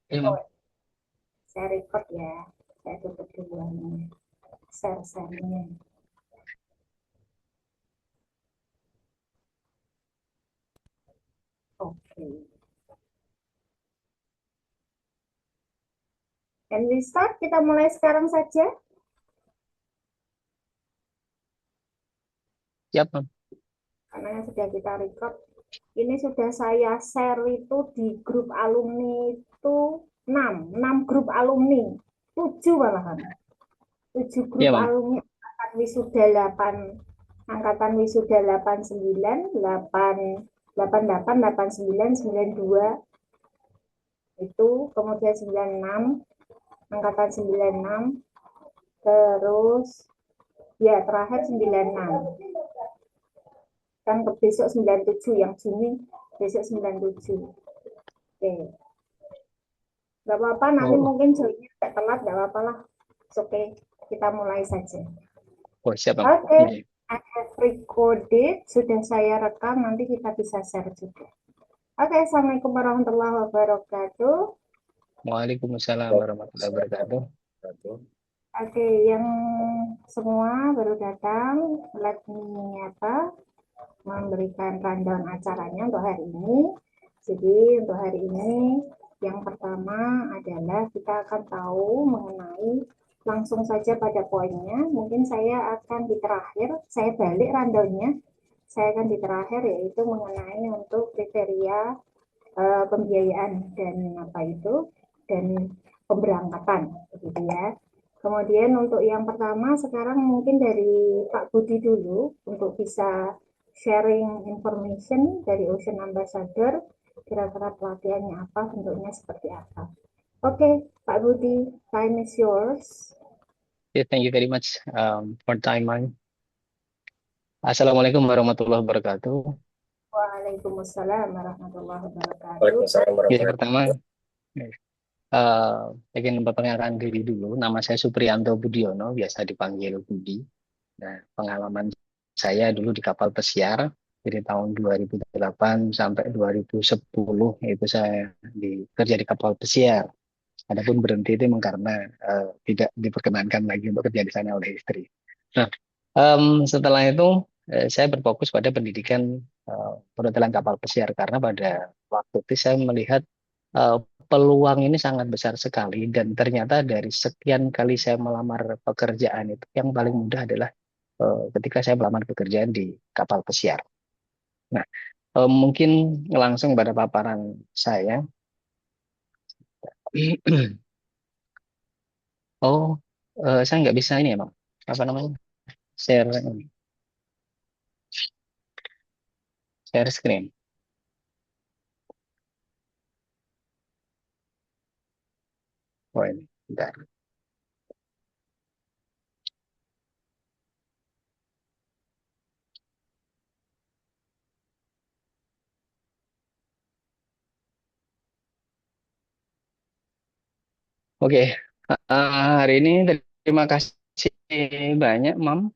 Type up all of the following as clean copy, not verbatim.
Oh, Imam. saya record ya. Saya tutup duluan share-share-nya. Oke. Can we start? Kita mulai sekarang saja. Siap, Mam. Karena sudah kita record. Ini sudah saya share itu di grup alumni itu 6 grup alumni. 7 malahan. 7 Iya, grup Mam. alumni angkatan wisuda 8 angkatan wisuda 89, 8 88, 89, 92 itu, kemudian 96, angkatan 96, terus ya terakhir 96. Kan ke besok 97 yang Juni, besok 97. Oke. Gak apa-apa, nanti Oh, mungkin joinnya agak telat, gak apa-apa lah. Oke, kita mulai saja. oh, siap, Mam. Oke, Iya. I have recorded, sudah saya rekam, nanti kita bisa share juga. Oke, Assalamualaikum warahmatullahi wabarakatuh. Waalaikumsalam warahmatullahi wabarakatuh. Oke, yang semua baru datang, let me memberikan rundown acaranya untuk hari ini. Jadi untuk hari ini yang pertama adalah kita akan tahu mengenai, langsung saja pada poinnya. Mungkin saya akan di terakhir, saya balik rundownnya. Saya akan di terakhir yaitu mengenai untuk kriteria pembiayaan dan apa itu dan pemberangkatan, begitu ya. Kemudian untuk yang pertama sekarang mungkin dari Pak Budi dulu untuk bisa sharing information dari Ocean Ambassador, kira-kira pelatihannya apa, bentuknya seperti apa. Oke, Pak Budi, time is yours. Yeah, thank you very much for time, Mam. Assalamualaikum warahmatullahi wabarakatuh. Waalaikumsalam warahmatullahi wabarakatuh. Waalaikumsalam Jadi warahmatullahi pertama, ingin memperkenalkan diri dulu. Nama saya Supriyanto Budiono, biasa dipanggil Budi. Nah, pengalaman saya dulu di kapal pesiar dari tahun 2008 sampai 2010 itu saya kerja di kapal pesiar. Adapun berhenti itu memang karena tidak diperkenankan lagi untuk kerja di sana oleh istri. Nah, setelah itu saya berfokus pada pendidikan perhotelan kapal pesiar karena pada waktu itu saya melihat eh, peluang ini sangat besar sekali dan ternyata dari sekian kali saya melamar pekerjaan itu yang paling mudah adalah ketika saya melamar pekerjaan di kapal pesiar. Nah, mungkin langsung pada paparan saya. Oh, saya nggak bisa ini ya, Bang. Apa namanya? Share ini, share screen. Oh ini, bentar. Oke, hari ini terima kasih banyak, Mam.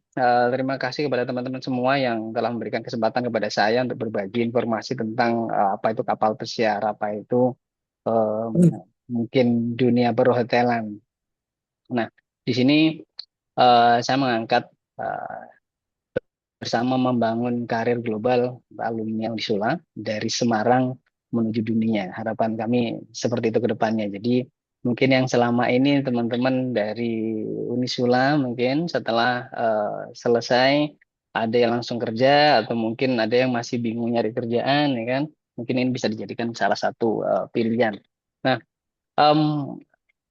Terima kasih kepada teman-teman semua yang telah memberikan kesempatan kepada saya untuk berbagi informasi tentang apa itu kapal pesiar, apa itu mungkin dunia perhotelan. Nah, di sini saya mengangkat eh, bersama membangun karir global alumni Unisula dari Semarang menuju dunia. Harapan kami seperti itu ke depannya. Jadi mungkin yang selama ini teman-teman dari Unisula mungkin setelah selesai ada yang langsung kerja atau mungkin ada yang masih bingung nyari kerjaan ya kan. Mungkin ini bisa dijadikan salah satu pilihan. Nah, em,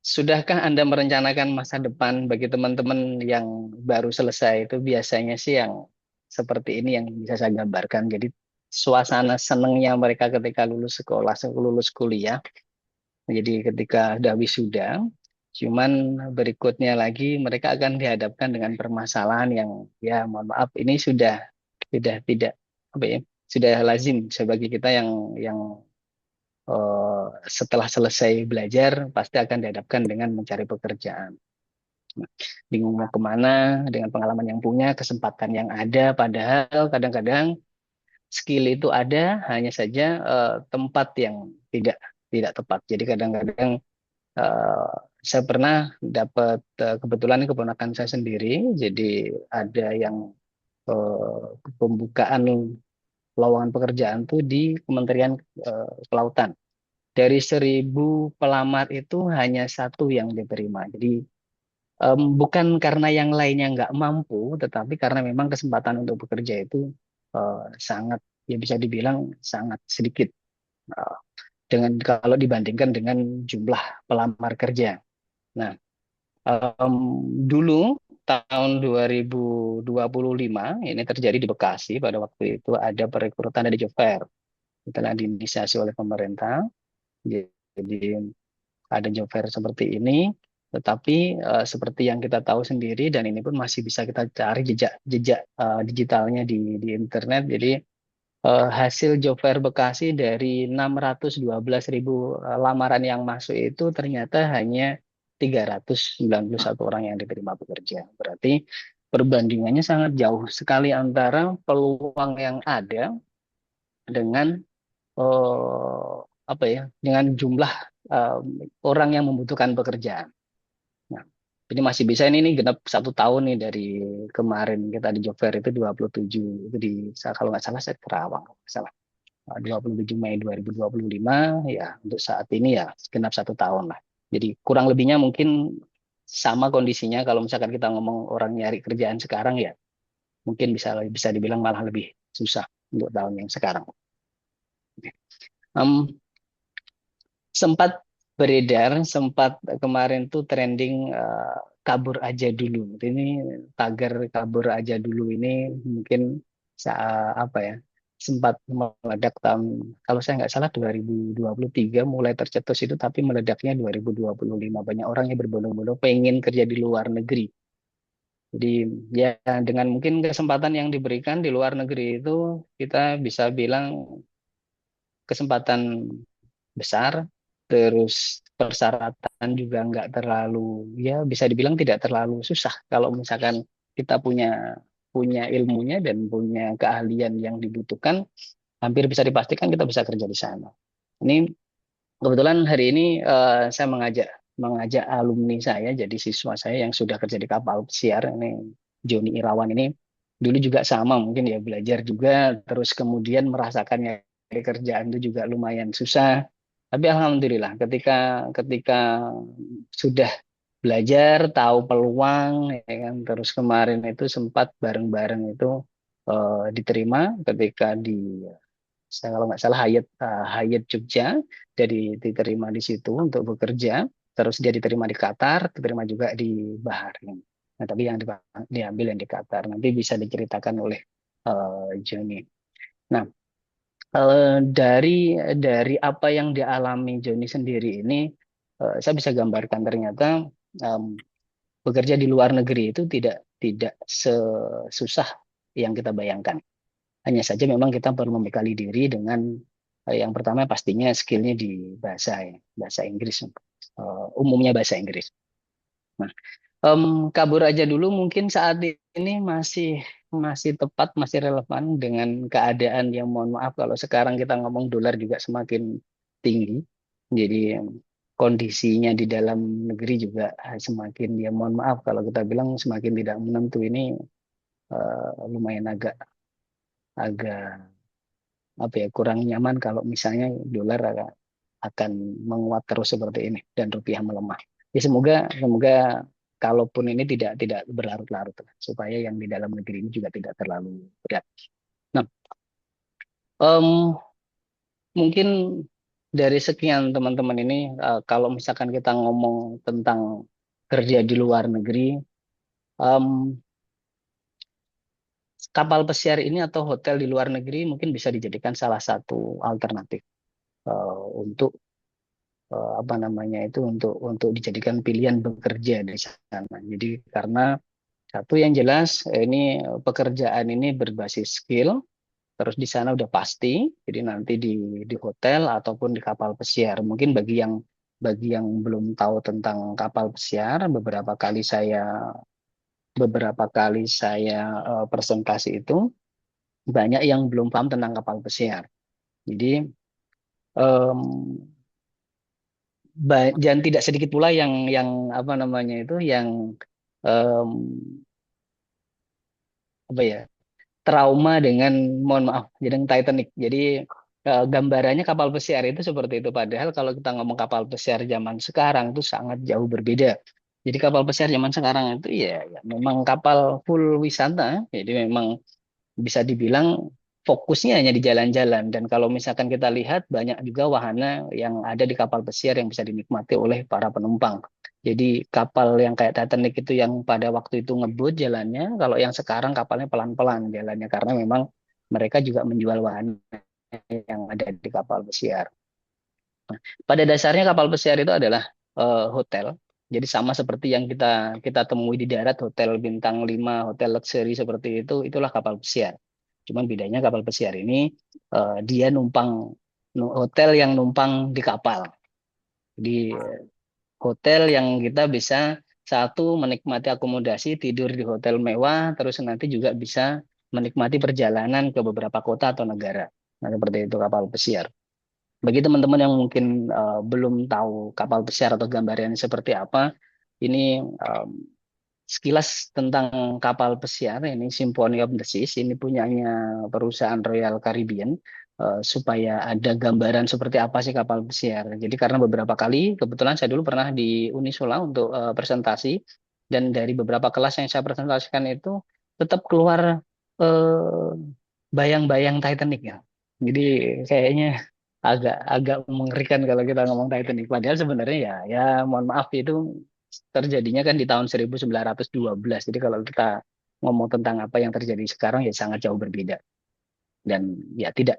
sudahkah Anda merencanakan masa depan bagi teman-teman yang baru selesai itu biasanya sih yang seperti ini yang bisa saya gambarkan. Jadi suasana senengnya mereka ketika lulus sekolah, lulus kuliah. Jadi ketika sudah wisuda, cuman berikutnya lagi mereka akan dihadapkan dengan permasalahan yang ya mohon maaf ini sudah tidak apa ya sudah lazim sebagai kita yang eh, setelah selesai belajar pasti akan dihadapkan dengan mencari pekerjaan. Nah, bingung mau kemana dengan pengalaman yang punya, kesempatan yang ada, padahal kadang-kadang skill itu ada, hanya saja tempat yang tidak tidak tepat. Jadi kadang-kadang eh, saya pernah dapat kebetulan ini keponakan saya sendiri, jadi ada yang pembukaan lowongan pekerjaan tuh di Kementerian Kelautan. Dari 1.000 pelamar itu hanya satu yang diterima. Jadi bukan karena yang lainnya nggak mampu, tetapi karena memang kesempatan untuk bekerja itu sangat, ya bisa dibilang sangat sedikit eh, dengan kalau dibandingkan dengan jumlah pelamar kerja. Nah, em, dulu tahun 2025 ini terjadi di Bekasi pada waktu itu ada perekrutan dari job fair. Telah diinisiasi oleh pemerintah. Jadi ada job fair seperti ini, tetapi seperti yang kita tahu sendiri dan ini pun masih bisa kita cari jejak digitalnya di internet. Jadi hasil job fair Bekasi dari 612.000 lamaran yang masuk itu ternyata hanya 391 orang yang diterima bekerja. Berarti perbandingannya sangat jauh sekali antara peluang yang ada dengan eh, apa ya, dengan jumlah eh, orang yang membutuhkan pekerjaan. Nah, ini masih bisa ini genap 1 tahun nih dari kemarin kita di job fair itu 27 itu di, kalau nggak salah saya Kerawang, kalau nggak salah. 27 Mei 2025 ya, untuk saat ini ya genap 1 tahun lah. Jadi kurang lebihnya mungkin sama kondisinya kalau misalkan kita ngomong orang nyari kerjaan sekarang ya mungkin bisa bisa dibilang malah lebih susah untuk tahun yang sekarang. Em, Sempat beredar, sempat kemarin tuh trending kabur aja dulu. Ini tagar kabur aja dulu ini mungkin apa ya, sempat meledak tahun, kalau saya nggak salah 2023 mulai tercetus itu, tapi meledaknya 2025. Banyak orang yang berbondong-bondong pengen kerja di luar negeri. Jadi ya dengan mungkin kesempatan yang diberikan di luar negeri itu kita bisa bilang kesempatan besar, terus persyaratan juga nggak terlalu, ya bisa dibilang tidak terlalu susah kalau misalkan kita punya punya ilmunya dan punya keahlian yang dibutuhkan, hampir bisa dipastikan kita bisa kerja di sana. Ini kebetulan hari ini saya mengajak mengajak alumni saya, jadi siswa saya yang sudah kerja di kapal pesiar ini, Joni Irawan ini dulu juga sama mungkin ya, belajar juga terus kemudian merasakannya kerjaan itu juga lumayan susah. Tapi alhamdulillah ketika ketika sudah belajar, tahu peluang, ya kan, terus kemarin itu sempat bareng-bareng itu diterima ketika di, saya kalau nggak salah Hyatt Jogja, jadi diterima di situ untuk bekerja. Terus dia diterima di Qatar, diterima juga di Bahrain. Nah, tapi yang diambil yang di Qatar nanti bisa diceritakan oleh Joni. Nah, dari apa yang dialami Joni sendiri ini, saya bisa gambarkan ternyata em, bekerja di luar negeri itu tidak tidak sesusah yang kita bayangkan. Hanya saja memang kita perlu membekali diri dengan yang pertama pastinya skillnya di bahasa ya, bahasa Inggris, umumnya bahasa Inggris. Nah, kabur aja dulu mungkin saat ini masih masih tepat, masih relevan dengan keadaan yang, mohon maaf kalau sekarang kita ngomong dolar juga semakin tinggi. Jadi kondisinya di dalam negeri juga semakin, ya mohon maaf kalau kita bilang semakin tidak menentu ini, lumayan agak agak apa ya, kurang nyaman kalau misalnya dolar akan menguat terus seperti ini dan rupiah melemah. Ya semoga semoga kalaupun ini tidak berlarut-larut supaya yang di dalam negeri ini juga tidak terlalu berat. Nah, em, mungkin dari sekian teman-teman ini, kalau misalkan kita ngomong tentang kerja di luar negeri, em, kapal pesiar ini atau hotel di luar negeri mungkin bisa dijadikan salah satu alternatif untuk apa namanya itu, untuk dijadikan pilihan bekerja di sana. Jadi karena satu yang jelas ini pekerjaan ini berbasis skill, terus di sana udah pasti. Jadi nanti di hotel ataupun di kapal pesiar. Mungkin bagi yang belum tahu tentang kapal pesiar, beberapa kali saya presentasi itu banyak yang belum paham tentang kapal pesiar. Jadi em, dan tidak sedikit pula yang apa namanya itu yang em, apa ya trauma dengan mohon maaf dengan Titanic. Jadi gambarannya kapal pesiar itu seperti itu. Padahal kalau kita ngomong kapal pesiar zaman sekarang itu sangat jauh berbeda. Jadi kapal pesiar zaman sekarang itu ya memang kapal full wisata. Jadi memang bisa dibilang fokusnya hanya di jalan-jalan. Dan kalau misalkan kita lihat banyak juga wahana yang ada di kapal pesiar yang bisa dinikmati oleh para penumpang. Jadi kapal yang kayak Titanic itu yang pada waktu itu ngebut jalannya, kalau yang sekarang kapalnya pelan-pelan jalannya karena memang mereka juga menjual wahana yang ada di kapal pesiar. Pada dasarnya kapal pesiar itu adalah hotel. Jadi sama seperti yang kita kita temui di darat, hotel bintang 5, hotel luxury seperti itu, itulah kapal pesiar. Cuman bedanya kapal pesiar ini dia hotel yang numpang di kapal. Di hotel yang kita bisa satu menikmati akomodasi, tidur di hotel mewah, terus nanti juga bisa menikmati perjalanan ke beberapa kota atau negara. Nah, seperti itu kapal pesiar. Bagi teman-teman yang mungkin belum tahu kapal pesiar atau gambarannya seperti apa, ini sekilas tentang kapal pesiar ini Symphony of the Seas ini punyanya perusahaan Royal Caribbean supaya ada gambaran seperti apa sih kapal pesiar. Jadi karena beberapa kali kebetulan saya dulu pernah di Unisula untuk presentasi dan dari beberapa kelas yang saya presentasikan itu tetap keluar eh, bayang-bayang Titanic ya. Jadi kayaknya agak agak mengerikan kalau kita ngomong Titanic. Padahal sebenarnya ya mohon maaf itu terjadinya kan di tahun 1912. Jadi kalau kita ngomong tentang apa yang terjadi sekarang ya sangat jauh berbeda. Dan ya tidak.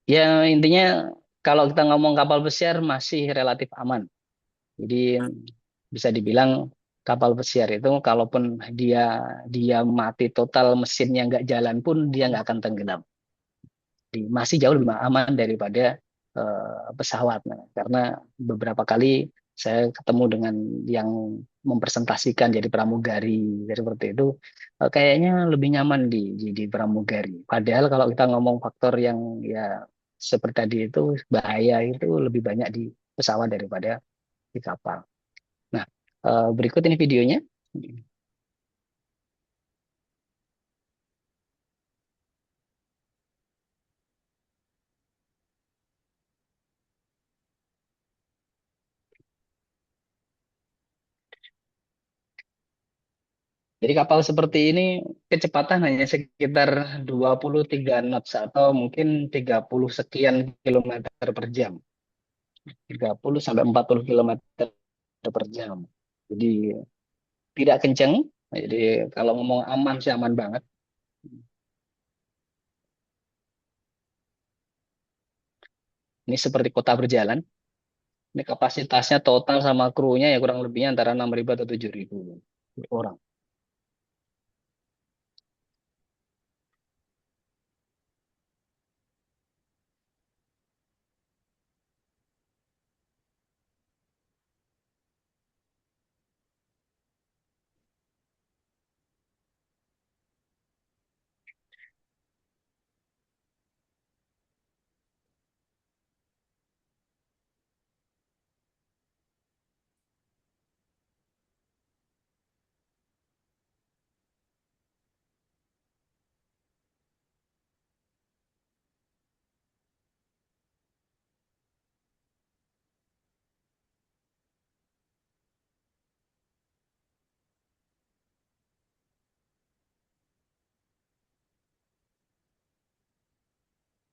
Ya intinya kalau kita ngomong kapal pesiar masih relatif aman. Jadi bisa dibilang kapal pesiar itu kalaupun dia dia mati total mesinnya nggak jalan pun dia nggak akan tenggelam. Masih jauh lebih aman daripada pesawat. Nah, karena beberapa kali saya ketemu dengan yang mempresentasikan jadi pramugari jadi seperti itu, kayaknya lebih nyaman di pramugari. Padahal kalau kita ngomong faktor yang ya seperti tadi itu bahaya itu lebih banyak di pesawat daripada di kapal. Nah, berikut ini videonya. Jadi kapal seperti ini kecepatan hanya sekitar 23 knots atau mungkin 30 sekian kilometer per jam. 30 sampai 40 kilometer per jam. Jadi tidak kenceng. Jadi kalau ngomong aman sih aman banget. Ini seperti kota berjalan. Ini kapasitasnya total sama krunya ya kurang lebihnya antara 6.000 atau 7.000 orang.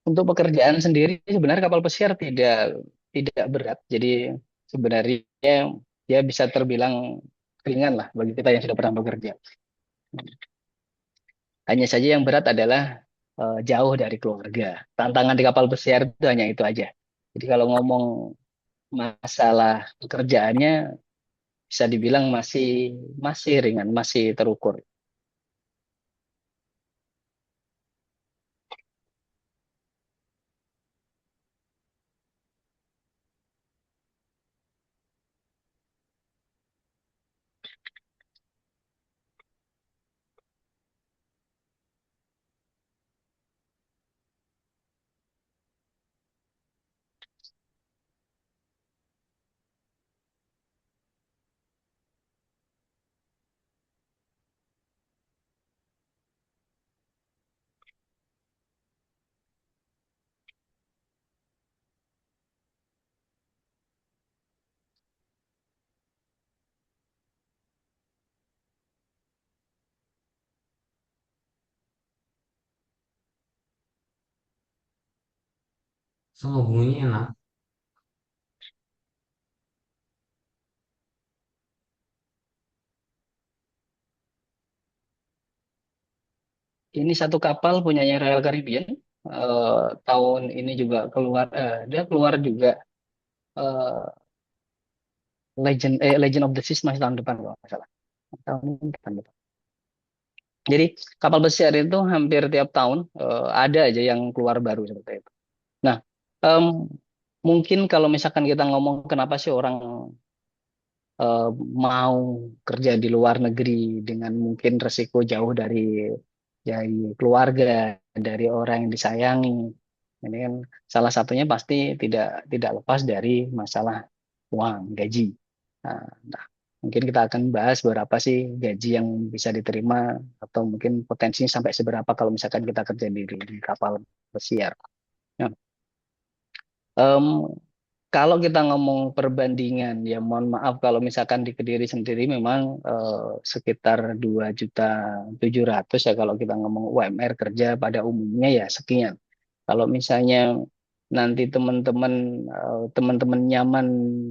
Untuk pekerjaan sendiri sebenarnya kapal pesiar tidak tidak berat. Jadi sebenarnya dia bisa terbilang ringan lah bagi kita yang sudah pernah bekerja. Hanya saja yang berat adalah jauh dari keluarga. Tantangan di kapal pesiar itu hanya itu aja. Jadi kalau ngomong masalah pekerjaannya bisa dibilang masih masih ringan, masih terukur. Oh, bunyinya enak. Ini satu kapal punyanya Royal Caribbean. Tahun ini juga keluar, dia keluar juga eh, Legend of the Seas masih tahun depan kalau nggak salah. Tahun ini tahun depan. Jadi kapal pesiar itu hampir tiap tahun ada aja yang keluar baru seperti itu. Nah, em, mungkin kalau misalkan kita ngomong kenapa sih orang eh, mau kerja di luar negeri dengan mungkin resiko jauh dari keluarga, dari orang yang disayangi. Ini kan salah satunya pasti tidak tidak lepas dari masalah uang, gaji. Nah, nah, mungkin kita akan bahas berapa sih gaji yang bisa diterima atau mungkin potensinya sampai seberapa kalau misalkan kita kerja di kapal pesiar. Nah, em, kalau kita ngomong perbandingan, ya mohon maaf kalau misalkan di Kediri sendiri memang sekitar 2.700.000 ya kalau kita ngomong UMR kerja pada umumnya ya sekian. Kalau misalnya nanti teman-teman nyaman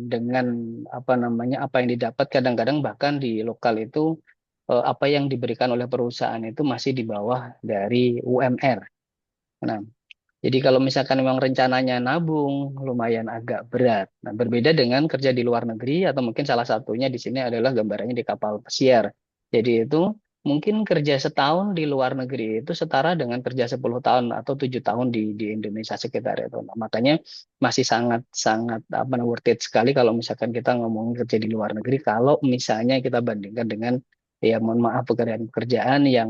dengan apa namanya apa yang didapat kadang-kadang bahkan di lokal itu apa yang diberikan oleh perusahaan itu masih di bawah dari UMR. Nah, jadi kalau misalkan memang rencananya nabung, lumayan agak berat. Nah, berbeda dengan kerja di luar negeri atau mungkin salah satunya di sini adalah gambarannya di kapal pesiar. Jadi itu mungkin kerja setahun di luar negeri itu setara dengan kerja 10 tahun atau 7 tahun di Indonesia sekitar itu. Nah, makanya masih sangat sangat apa worth it sekali kalau misalkan kita ngomongin kerja di luar negeri kalau misalnya kita bandingkan dengan ya mohon maaf pekerjaan-pekerjaan yang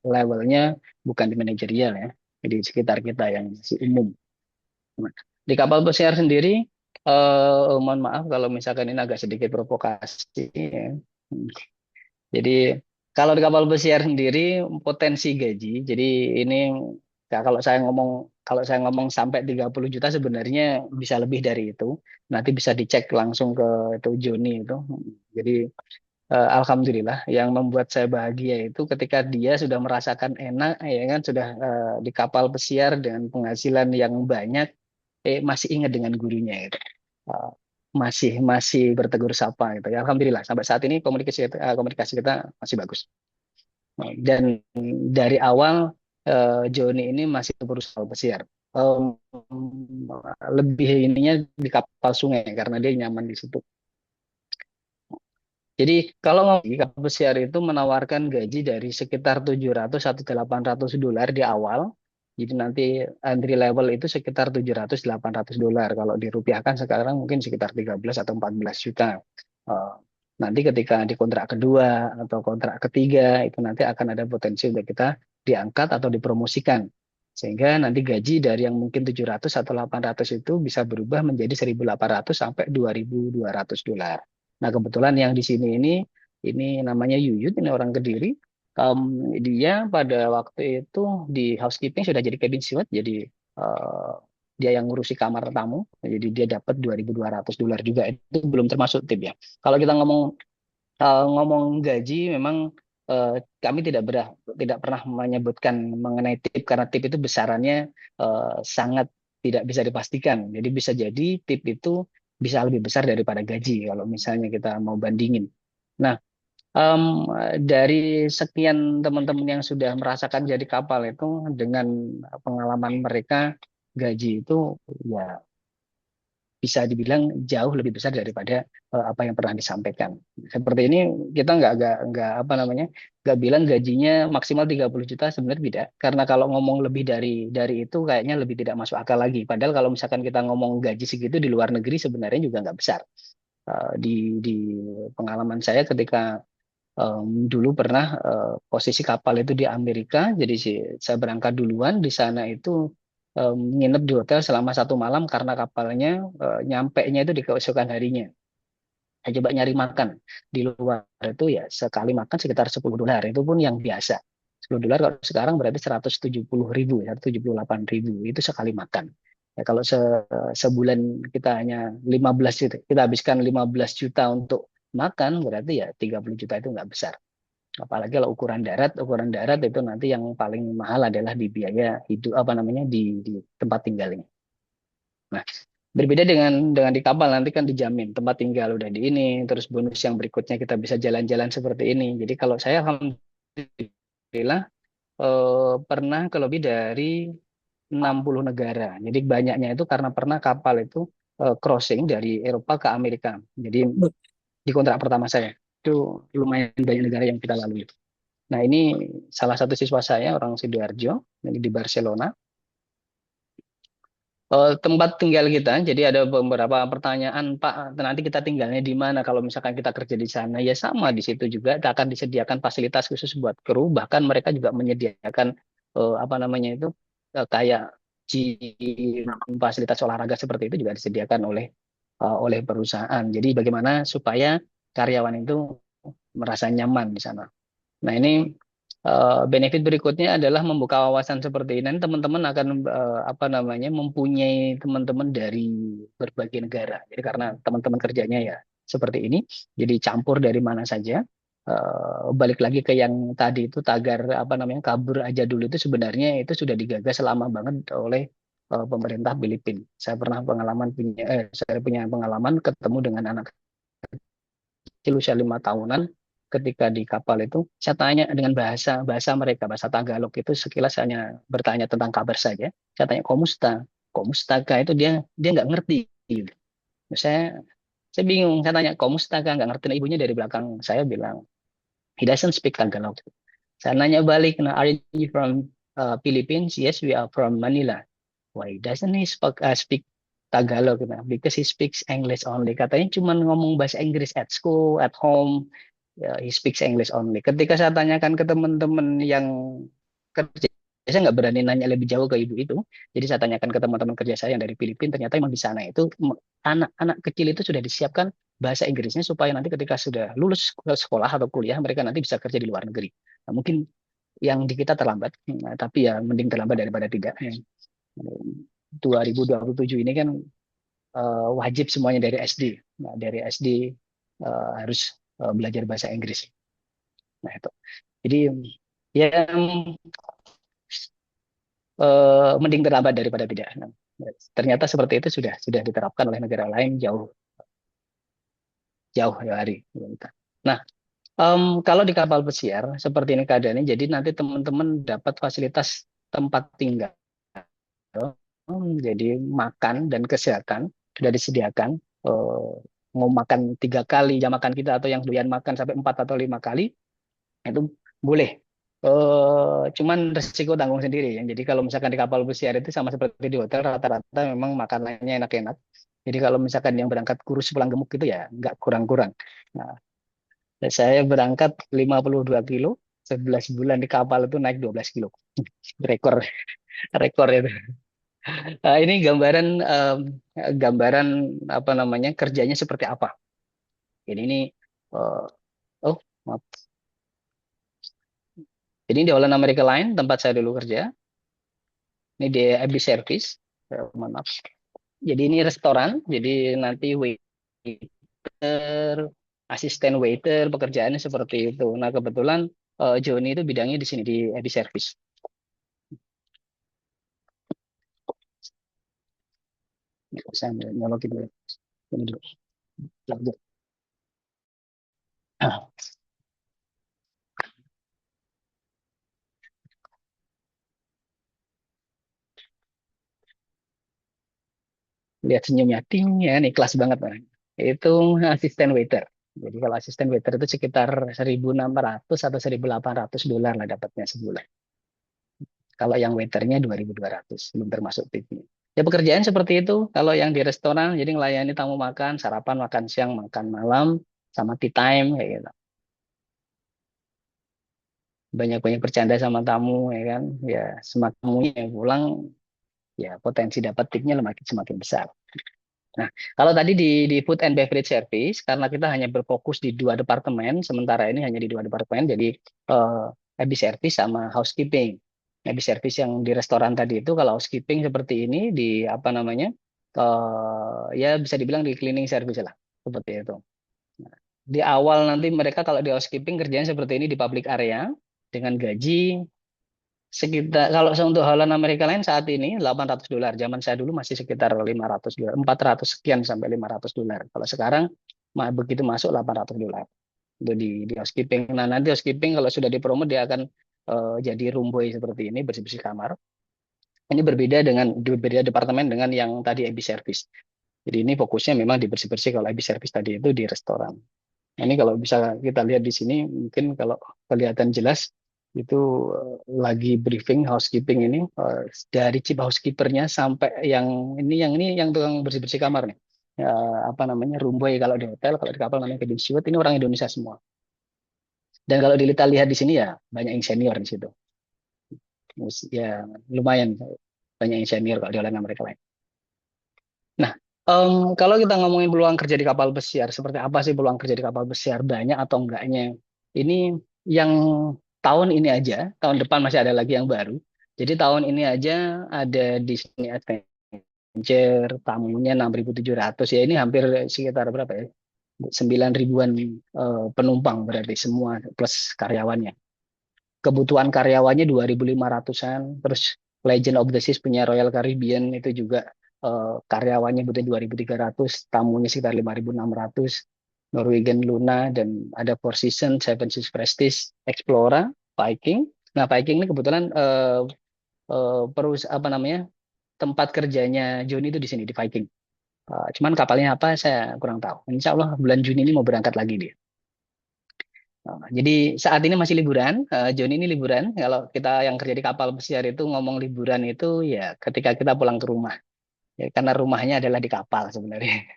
levelnya bukan di manajerial ya di sekitar kita yang masih umum. Nah, di kapal pesiar sendiri, mohon maaf kalau misalkan ini agak sedikit provokasi. Ya. Jadi kalau di kapal pesiar sendiri potensi gaji, jadi ini ya, kalau saya ngomong sampai 30 juta sebenarnya bisa lebih dari itu. Nanti bisa dicek langsung ke itu Joni itu. Jadi alhamdulillah, yang membuat saya bahagia itu ketika dia sudah merasakan enak, ya kan, sudah di kapal pesiar dengan penghasilan yang banyak, masih ingat dengan gurunya itu, Eh, masih masih bertegur sapa gitu. Ya, alhamdulillah, sampai saat ini komunikasi kita masih bagus. Dan dari awal Joni ini masih berusaha pesiar. Em, Lebih ininya di kapal sungai karena dia nyaman di situ. Jadi kalau ngopi, kapal pesiar itu menawarkan gaji dari sekitar 700 atau 800 dolar di awal. Jadi nanti entry level itu sekitar 700 800 dolar. Kalau dirupiahkan sekarang mungkin sekitar 13 atau 14 juta. Eh, Nanti ketika di kontrak kedua atau kontrak ketiga itu nanti akan ada potensi untuk kita diangkat atau dipromosikan. Sehingga nanti gaji dari yang mungkin 700 atau 800 itu bisa berubah menjadi 1.800 sampai 2.200 dolar. Nah, kebetulan yang di sini ini namanya Yuyut, ini orang Kediri. Dia pada waktu itu di housekeeping sudah jadi cabin steward, jadi eh, dia yang ngurusi kamar tamu. Jadi dia dapat 2.200 dolar juga. Itu belum termasuk tip ya. Kalau kita ngomong gaji, memang eh, kami tidak pernah menyebutkan mengenai tip karena tip itu besarannya sangat tidak bisa dipastikan. Jadi bisa jadi tip itu bisa lebih besar daripada gaji kalau misalnya kita mau bandingin. Nah, em, dari sekian teman-teman yang sudah merasakan jadi kapal itu dengan pengalaman mereka gaji itu ya bisa dibilang jauh lebih besar daripada apa yang pernah disampaikan. Seperti ini kita nggak apa namanya nggak bilang gajinya maksimal 30 juta sebenarnya tidak. Karena kalau ngomong lebih dari itu kayaknya lebih tidak masuk akal lagi. Padahal kalau misalkan kita ngomong gaji segitu di luar negeri sebenarnya juga nggak besar. Di pengalaman saya ketika dulu pernah posisi kapal itu di Amerika, jadi saya berangkat duluan di sana itu nginep di hotel selama 1 malam karena kapalnya nyampe-nya itu di keesokan harinya. Saya coba nyari makan di luar itu ya sekali makan sekitar 10 dolar, itu pun yang biasa. 10 dolar kalau sekarang berarti 170.000, 178.000 itu sekali makan. Ya, kalau sebulan kita hanya 15 juta, kita habiskan 15 juta untuk makan, berarti ya 30 juta itu nggak besar. Apalagi kalau ukuran darat itu nanti yang paling mahal adalah di biaya hidup apa namanya di tempat tinggalnya. Nah, berbeda dengan di kapal nanti kan dijamin tempat tinggal udah di ini, terus bonus yang berikutnya kita bisa jalan-jalan seperti ini. Jadi kalau saya alhamdulillah pernah ke lebih dari 60 negara. Jadi banyaknya itu karena pernah kapal itu crossing dari Eropa ke Amerika. Jadi di kontrak pertama saya itu lumayan banyak negara yang kita lalui. Nah, ini salah satu siswa saya orang Sidoarjo, ini di Barcelona. Tempat tinggal kita, jadi ada beberapa pertanyaan, Pak, nanti kita tinggalnya di mana kalau misalkan kita kerja di sana? Ya sama, di situ juga akan disediakan fasilitas khusus buat kru, bahkan mereka juga menyediakan apa namanya itu kayak gym, fasilitas olahraga seperti itu juga disediakan oleh perusahaan. Jadi bagaimana supaya karyawan itu merasa nyaman di sana. Nah, ini benefit berikutnya adalah membuka wawasan seperti ini. Nanti teman-teman akan apa namanya mempunyai teman-teman dari berbagai negara. Jadi karena teman-teman kerjanya ya seperti ini, jadi campur dari mana saja. Balik lagi ke yang tadi itu tagar apa namanya kabur aja dulu itu sebenarnya itu sudah digagas lama banget oleh pemerintah Filipina. Saya punya pengalaman ketemu dengan anak kecil usia 5 tahunan ketika di kapal itu saya tanya dengan bahasa bahasa mereka bahasa Tagalog itu sekilas hanya bertanya tentang kabar saja. Saya tanya komusta komustaka itu dia nggak ngerti gitu. Saya bingung, saya tanya komustaka nggak ngerti. Nah, ibunya dari belakang saya bilang he doesn't speak Tagalog. Saya nanya balik, nah, are you from Philippines? Yes, we are from Manila. Why doesn't he speak Tagalog? Nah, because he speaks English only. Katanya cuma ngomong bahasa Inggris at school, at home, ya, he speaks English only. Ketika saya tanyakan ke teman-teman yang kerja, saya nggak berani nanya lebih jauh ke ibu itu. Jadi saya tanyakan ke teman-teman kerja saya yang dari Filipina, ternyata memang di sana itu anak-anak kecil itu sudah disiapkan bahasa Inggrisnya supaya nanti ketika sudah lulus sekolah atau kuliah mereka nanti bisa kerja di luar negeri. Nah, mungkin yang di kita terlambat, tapi ya mending terlambat daripada tidak. 2027 ini kan wajib semuanya dari SD. Nah, dari SD harus belajar bahasa Inggris. Nah, itu. Jadi ya mending terlambat daripada tidak. Nah, ternyata seperti itu sudah diterapkan oleh negara lain jauh jauh hari. Nah, kalau di kapal pesiar seperti ini keadaannya, jadi nanti teman-teman dapat fasilitas tempat tinggal, jadi makan dan kesehatan sudah disediakan. Eh, mau makan 3 kali jam makan kita atau yang doyan makan sampai 4 atau 5 kali itu boleh. Cuman resiko tanggung sendiri ya. Jadi kalau misalkan di kapal pesiar itu sama seperti di hotel rata-rata memang makanannya enak-enak. Jadi kalau misalkan yang berangkat kurus pulang gemuk itu ya nggak kurang-kurang. Nah, saya berangkat 52 kilo, 11 bulan di kapal itu naik 12 kilo. Rekor rekor itu. Ini gambaran apa namanya kerjanya seperti apa. Jadi ini eh, oh maaf. Jadi di Holland America Line tempat saya dulu kerja. Ini di Abyss Service. Mohon maaf. Jadi ini restoran. Jadi nanti waiter, asisten waiter pekerjaannya seperti itu. Nah kebetulan Joni itu bidangnya di sini di Abyss Service. Saya nyolokin dulu. Ini dulu. Lihat senyumnya, ting ya, nih kelas banget. Nah. Itu asisten waiter. Jadi kalau asisten waiter itu sekitar 1.600 atau 1.800 dolar lah dapatnya sebulan. Kalau yang waiternya 2.200 belum termasuk tipnya. Ya pekerjaan seperti itu. Kalau yang di restoran, jadi melayani tamu makan, sarapan, makan siang, makan malam, sama tea time, kayak gitu. Banyak-banyak bercanda sama tamu, ya kan. Ya semakin tamunya yang pulang, ya potensi dapat tipnya semakin besar. Nah, kalau tadi di food and beverage service, karena kita hanya berfokus di 2 departemen, sementara ini hanya di 2 departemen, jadi habis service sama housekeeping. Habis service yang di restoran tadi itu, kalau housekeeping seperti ini di apa namanya, ya bisa dibilang di cleaning service lah, seperti itu. Nah, di awal nanti mereka kalau di housekeeping kerjanya seperti ini di public area dengan gaji sekitar, kalau untuk Holland Amerika lain saat ini $800. Zaman saya dulu masih sekitar $500, 400 sekian sampai $500. Kalau sekarang begitu masuk $800 itu di housekeeping. Nah, nanti housekeeping kalau sudah dipromo dia akan jadi room boy seperti ini, bersih-bersih kamar. Ini berbeda departemen dengan yang tadi AB service. Jadi ini fokusnya memang di bersih-bersih, kalau AB service tadi itu di restoran. Nah, ini kalau bisa kita lihat di sini, mungkin kalau kelihatan jelas itu lagi briefing housekeeping ini, dari chief housekeepernya sampai yang tukang bersih-bersih kamar nih. Ya, apa namanya, room boy kalau di hotel, kalau di kapal namanya cabin steward, ini orang Indonesia semua. Dan kalau kita lihat di sini ya banyak yang senior di situ. Ya lumayan banyak yang senior kalau di online mereka lain. Nah, kalau kita ngomongin peluang kerja di kapal pesiar, seperti apa sih peluang kerja di kapal pesiar? Banyak atau enggaknya? Ini yang tahun ini aja, tahun depan masih ada lagi yang baru. Jadi tahun ini aja ada Disney Adventure, tamunya 6.700 ya. Ini hampir sekitar berapa ya? 9 ribuan penumpang berarti semua plus karyawannya. Kebutuhan karyawannya 2.500-an. Terus Legend of the Seas punya Royal Caribbean itu juga karyawannya butuh 2.300, tamunya sekitar 5.600. Norwegian Luna, dan ada Four Seasons, Seven Seas Prestige, Explora, Viking. Nah, Viking ini kebetulan apa namanya, tempat kerjanya Joni itu di sini di Viking. Cuman kapalnya apa saya kurang tahu. Insya Allah bulan Juni ini mau berangkat lagi dia. Jadi saat ini masih liburan, Joni ini liburan. Kalau kita yang kerja di kapal pesiar itu ngomong liburan itu ya ketika kita pulang ke rumah. Ya, karena rumahnya adalah di kapal sebenarnya.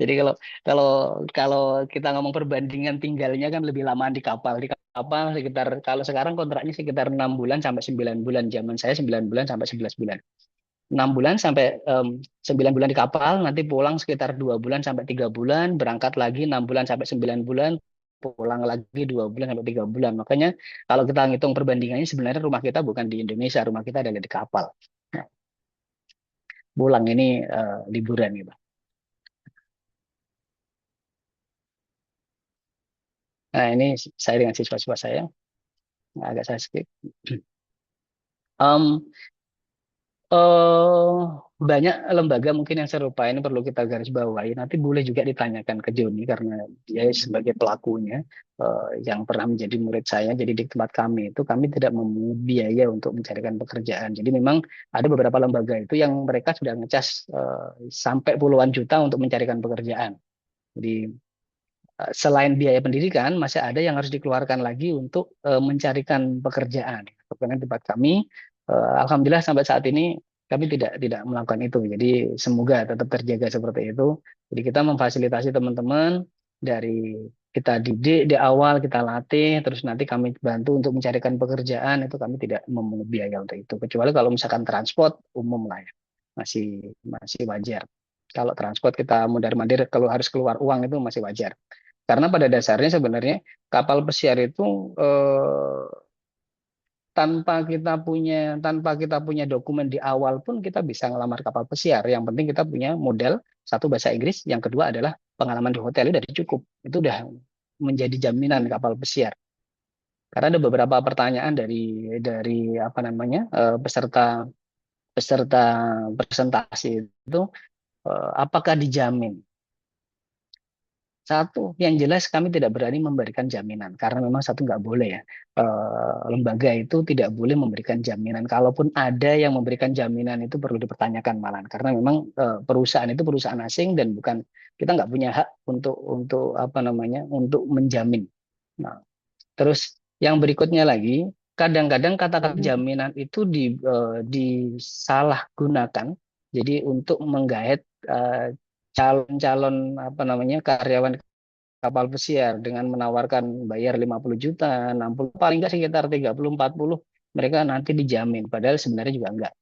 Jadi kalau kalau kalau kita ngomong perbandingan tinggalnya kan lebih lama di kapal. Di kapal sekitar, kalau sekarang kontraknya sekitar 6 bulan sampai 9 bulan. Zaman saya 9 bulan sampai 11 bulan. 6 bulan sampai 9 bulan di kapal, nanti pulang sekitar 2 bulan sampai 3 bulan, berangkat lagi 6 bulan sampai 9 bulan, pulang lagi 2 bulan sampai 3 bulan. Makanya kalau kita ngitung perbandingannya sebenarnya rumah kita bukan di Indonesia, rumah kita adalah di kapal. Nah, pulang ini liburan gitu. Nah, ini saya dengan siswa-siswa saya. Nah, agak saya skip. Um, eh Banyak lembaga mungkin yang serupa, ini perlu kita garis bawahi. Nanti boleh juga ditanyakan ke Joni karena dia sebagai pelakunya, yang pernah menjadi murid saya. Jadi di tempat kami itu kami tidak memungut biaya untuk mencarikan pekerjaan. Jadi memang ada beberapa lembaga itu yang mereka sudah ngecas sampai puluhan juta untuk mencarikan pekerjaan. Jadi selain biaya pendidikan, masih ada yang harus dikeluarkan lagi untuk mencarikan pekerjaan. Karena tempat kami, alhamdulillah sampai saat ini kami tidak melakukan itu. Jadi semoga tetap terjaga seperti itu. Jadi kita memfasilitasi teman-teman dari kita didik di awal, kita latih, terus nanti kami bantu untuk mencarikan pekerjaan, itu kami tidak memungut biaya untuk itu. Kecuali kalau misalkan transport umum lah ya, masih masih wajar. Kalau transport kita mundar-mandir kalau harus keluar uang itu masih wajar. Karena pada dasarnya sebenarnya kapal pesiar itu tanpa kita punya dokumen di awal pun kita bisa ngelamar kapal pesiar. Yang penting kita punya modal, satu bahasa Inggris, yang kedua adalah pengalaman di hotel, itu udah cukup. Itu udah menjadi jaminan kapal pesiar. Karena ada beberapa pertanyaan dari apa namanya, peserta peserta presentasi itu, apakah dijamin? Satu, yang jelas kami tidak berani memberikan jaminan karena memang satu nggak boleh ya. Lembaga itu tidak boleh memberikan jaminan. Kalaupun ada yang memberikan jaminan itu perlu dipertanyakan malah karena memang perusahaan itu perusahaan asing dan bukan, kita nggak punya hak untuk apa namanya, untuk menjamin. Nah, terus yang berikutnya lagi, kadang-kadang kata-kata jaminan itu disalahgunakan. Jadi untuk menggait calon-calon apa namanya, karyawan kapal pesiar dengan menawarkan bayar 50 juta, 60, paling nggak sekitar 30, 40, mereka nanti dijamin. Padahal sebenarnya juga enggak.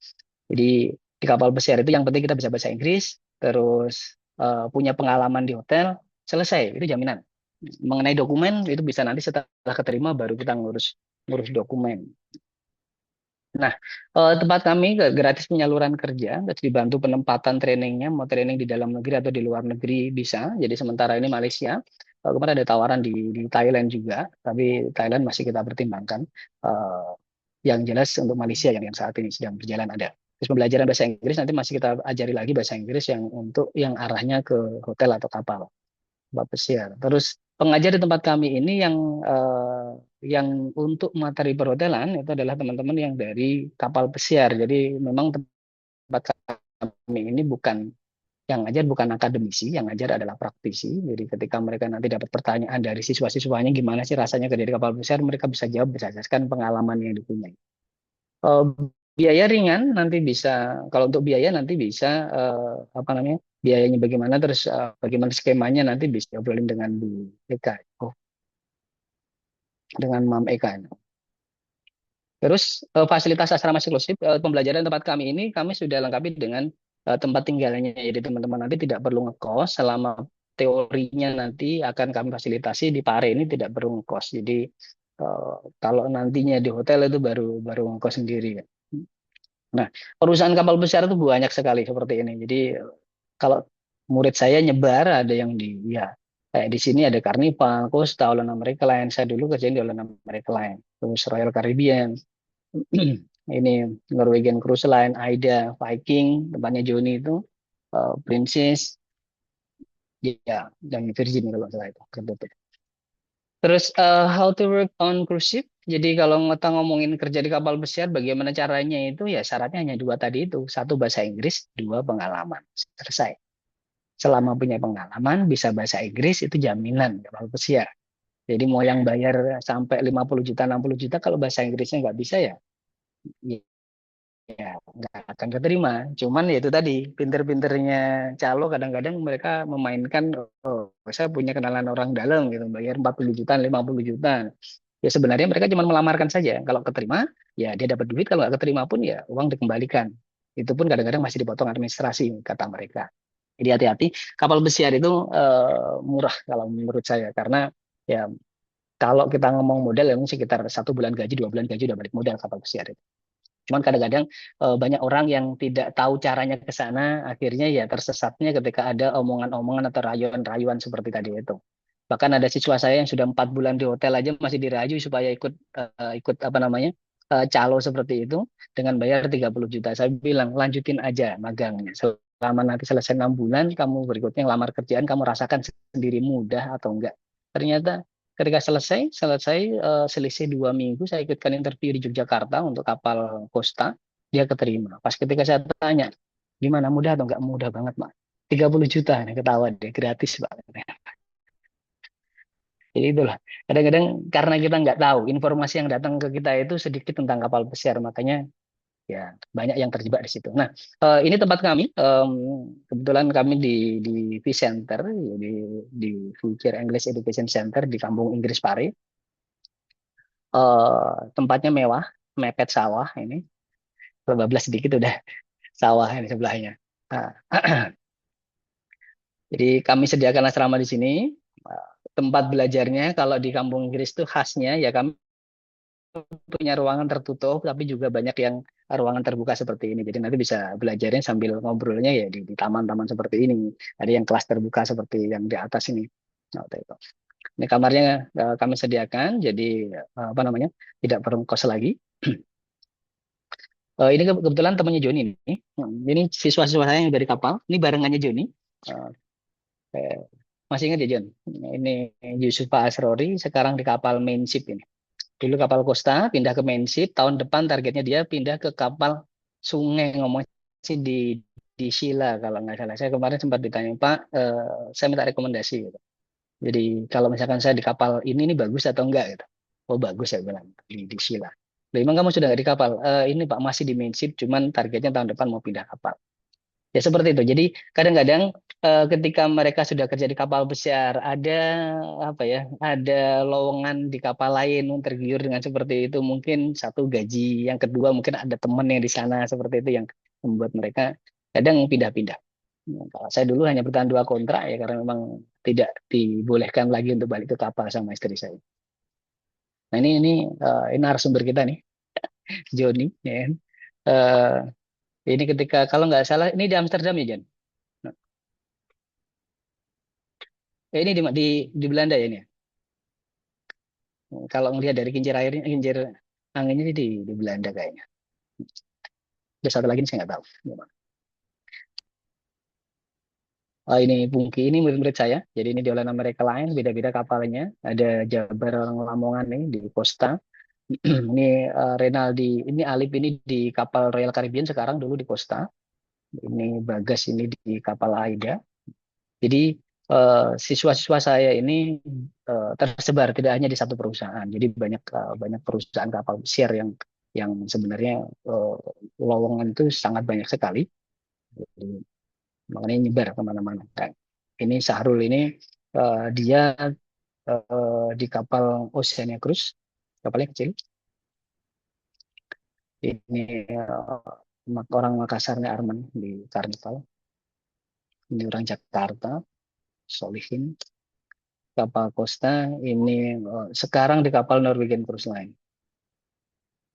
Jadi di kapal pesiar itu yang penting kita bisa bahasa Inggris, terus punya pengalaman di hotel, selesai, itu jaminan. Mengenai dokumen itu bisa nanti setelah keterima baru kita ngurus ngurus dokumen. Nah, tempat kami gratis penyaluran kerja, terus dibantu penempatan trainingnya, mau training di dalam negeri atau di luar negeri bisa. Jadi sementara ini Malaysia, kemarin ada tawaran di Thailand juga, tapi Thailand masih kita pertimbangkan. Yang jelas untuk Malaysia yang saat ini sedang berjalan ada. Terus pembelajaran bahasa Inggris nanti masih kita ajari lagi bahasa Inggris yang untuk yang arahnya ke hotel atau kapal, kapal pesiar. Terus pengajar di tempat kami ini yang untuk materi perhotelan itu adalah teman-teman yang dari kapal pesiar. Jadi memang tempat kami ini bukan yang ngajar bukan akademisi, yang ngajar adalah praktisi. Jadi ketika mereka nanti dapat pertanyaan dari siswa-siswanya gimana sih rasanya kerja di kapal pesiar, mereka bisa jawab berdasarkan pengalaman yang dipunyai. Eh, Biaya ringan nanti bisa, kalau untuk biaya nanti bisa apa namanya, biayanya bagaimana, terus bagaimana skemanya nanti bisa obrolin dengan Bu Eka, oh, dengan Mam Eka. Terus fasilitas asrama inklusif pembelajaran tempat kami ini kami sudah lengkapi dengan tempat tinggalnya. Jadi teman-teman nanti tidak perlu ngekos selama teorinya nanti akan kami fasilitasi di Pare ini tidak perlu ngekos. Jadi kalau nantinya di hotel itu baru baru ngekos sendiri. Nah, perusahaan kapal besar itu banyak sekali seperti ini. Jadi kalau murid saya nyebar ada yang di ya kayak di sini ada Carnival, Costa, Holland America Line. Saya dulu kerjain di Holland America Line. Terus Royal Caribbean, ini Norwegian Cruise Line, Aida, Viking, tempatnya Joni itu, Princess, ya, dan Virgin kalau nggak salah itu. Terus how to work on cruise ship. Jadi kalau kita ngomongin kerja di kapal pesiar, bagaimana caranya itu ya syaratnya hanya dua tadi itu. Satu bahasa Inggris, dua pengalaman. Selesai. Selama punya pengalaman, bisa bahasa Inggris itu jaminan kapal pesiar. Jadi mau yang bayar sampai 50 juta, 60 juta, kalau bahasa Inggrisnya nggak bisa ya, ya nggak akan keterima. Cuman ya itu tadi, pinter-pinternya calo kadang-kadang mereka memainkan, oh saya punya kenalan orang dalam gitu, bayar 40 juta, 50 juta. Ya sebenarnya mereka cuma melamarkan saja. Kalau keterima, ya dia dapat duit. Kalau nggak keterima pun ya uang dikembalikan. Itu pun kadang-kadang masih dipotong administrasi, kata mereka. Jadi hati-hati, kapal pesiar itu murah kalau menurut saya. Karena ya kalau kita ngomong modal, ya sekitar 1 bulan gaji, 2 bulan gaji udah balik modal kapal pesiar itu. Cuman kadang-kadang banyak orang yang tidak tahu caranya ke sana, akhirnya ya tersesatnya ketika ada omongan-omongan atau rayuan-rayuan seperti tadi itu. Bahkan ada siswa saya yang sudah 4 bulan di hotel aja masih dirayu supaya ikut apa namanya calo seperti itu dengan bayar 30 juta. Saya bilang lanjutin aja magangnya. Selama nanti selesai 6 bulan, kamu berikutnya ngelamar kerjaan, kamu rasakan sendiri mudah atau enggak. Ternyata ketika selesai selesai selisih 2 minggu, saya ikutkan interview di Yogyakarta untuk kapal Costa, dia keterima. Pas ketika saya tanya, gimana mudah atau enggak, mudah banget, Mak. 30 juta, nih, ketawa deh, gratis banget. Jadi itulah, kadang-kadang karena kita nggak tahu, informasi yang datang ke kita itu sedikit tentang kapal pesiar, makanya ya banyak yang terjebak di situ. Nah, ini tempat kami, kebetulan kami di V-Center, di Future English Education Center di Kampung Inggris Pare. Tempatnya mewah, mepet sawah ini. Bablas sedikit udah sawah ini sebelahnya. Nah, jadi kami sediakan asrama di sini. Tempat belajarnya kalau di Kampung Inggris itu khasnya ya kami punya ruangan tertutup, tapi juga banyak yang ruangan terbuka seperti ini. Jadi nanti bisa belajarnya sambil ngobrolnya ya di taman-taman seperti ini. Ada yang kelas terbuka seperti yang di atas ini. Nah, itu. Ini kamarnya kami sediakan, jadi apa namanya tidak perlu kos lagi. Ini kebetulan temannya Joni ini. Ini siswa-siswa saya yang dari kapal. Ini barengannya Joni. Eh, eh, Masih ingat ya Jon? Ini Yusuf Pak Asrori sekarang di kapal main ship ini. Dulu kapal Costa, pindah ke main ship. Tahun depan targetnya dia pindah ke kapal sungai, ngomong sih di Sheila kalau nggak salah. Saya kemarin sempat ditanya, Pak, saya minta rekomendasi gitu. Jadi kalau misalkan saya di kapal ini bagus atau enggak gitu. Oh bagus ya bilang di Sheila. Loh, emang kamu sudah nggak di kapal? Ini Pak masih di main ship, cuman targetnya tahun depan mau pindah kapal. Ya seperti itu. Jadi kadang-kadang ketika mereka sudah kerja di kapal besar, ada apa ya, ada lowongan di kapal lain tergiur dengan seperti itu. Mungkin satu gaji, yang kedua mungkin ada teman yang di sana seperti itu yang membuat mereka kadang pindah-pindah. Nah, kalau saya dulu hanya bertahan 2 kontrak ya karena memang tidak dibolehkan lagi untuk balik ke kapal sama istri saya. Nah ini narasumber kita nih, Joni. Ya, kan. Eh, ini ketika kalau nggak salah ini di Amsterdam ya, Jon? Nah, ini di Belanda ya ini. Ya? Kalau melihat dari kincir airnya, kincir anginnya sih di Belanda kayaknya. Ada satu lagi saya nggak tahu. Oh, ini Pungki ini murid-murid saya. Jadi ini diolah nama mereka lain, beda-beda kapalnya. Ada Jabar orang Lamongan nih di Costa. Ini Renaldi, ini Alip ini di kapal Royal Caribbean sekarang, dulu di Costa. Ini Bagas ini di kapal Aida. Jadi siswa-siswa saya ini tersebar tidak hanya di satu perusahaan. Jadi banyak banyak perusahaan kapal pesiar yang sebenarnya eh, lowongan itu sangat banyak sekali. Jadi, makanya nyebar kemana-mana. Nah, ini Sahrul ini dia di kapal Oceania Cruise, kapalnya kecil. Ini orang Makassarnya Arman di Karnival. Ini orang Jakarta, Solihin. Kapal Costa ini sekarang di kapal Norwegian Cruise Line.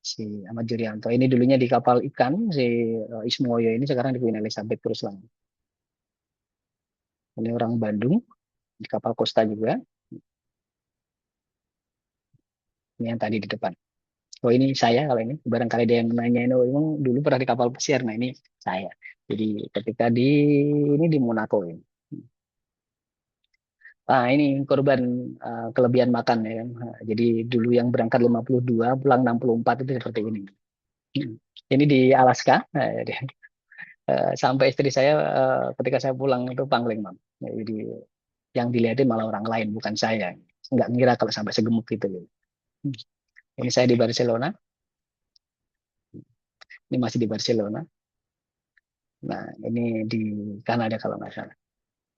Si Ahmad Jurianto. Ini dulunya di kapal ikan, si Ismoyo ini sekarang di Queen Elizabeth Cruise Line. Ini orang Bandung, di kapal Costa juga. Ini yang tadi di depan. Oh ini saya kalau ini. Barangkali ada yang nanya, oh, emang dulu pernah di kapal pesiar. Nah ini saya. Jadi ketika ini di Monaco ini. Ah, ini korban kelebihan makan ya kan. Nah, jadi dulu yang berangkat 52, pulang 64 itu seperti ini. Ini di Alaska. Nah, sampai istri saya ketika saya pulang itu pangling, Mam. Ya, jadi yang dilihatin malah orang lain, bukan saya. Nggak ngira kalau sampai segemuk itu. Ini saya di Barcelona. Ini masih di Barcelona. Nah, ini di Kanada kalau nggak salah.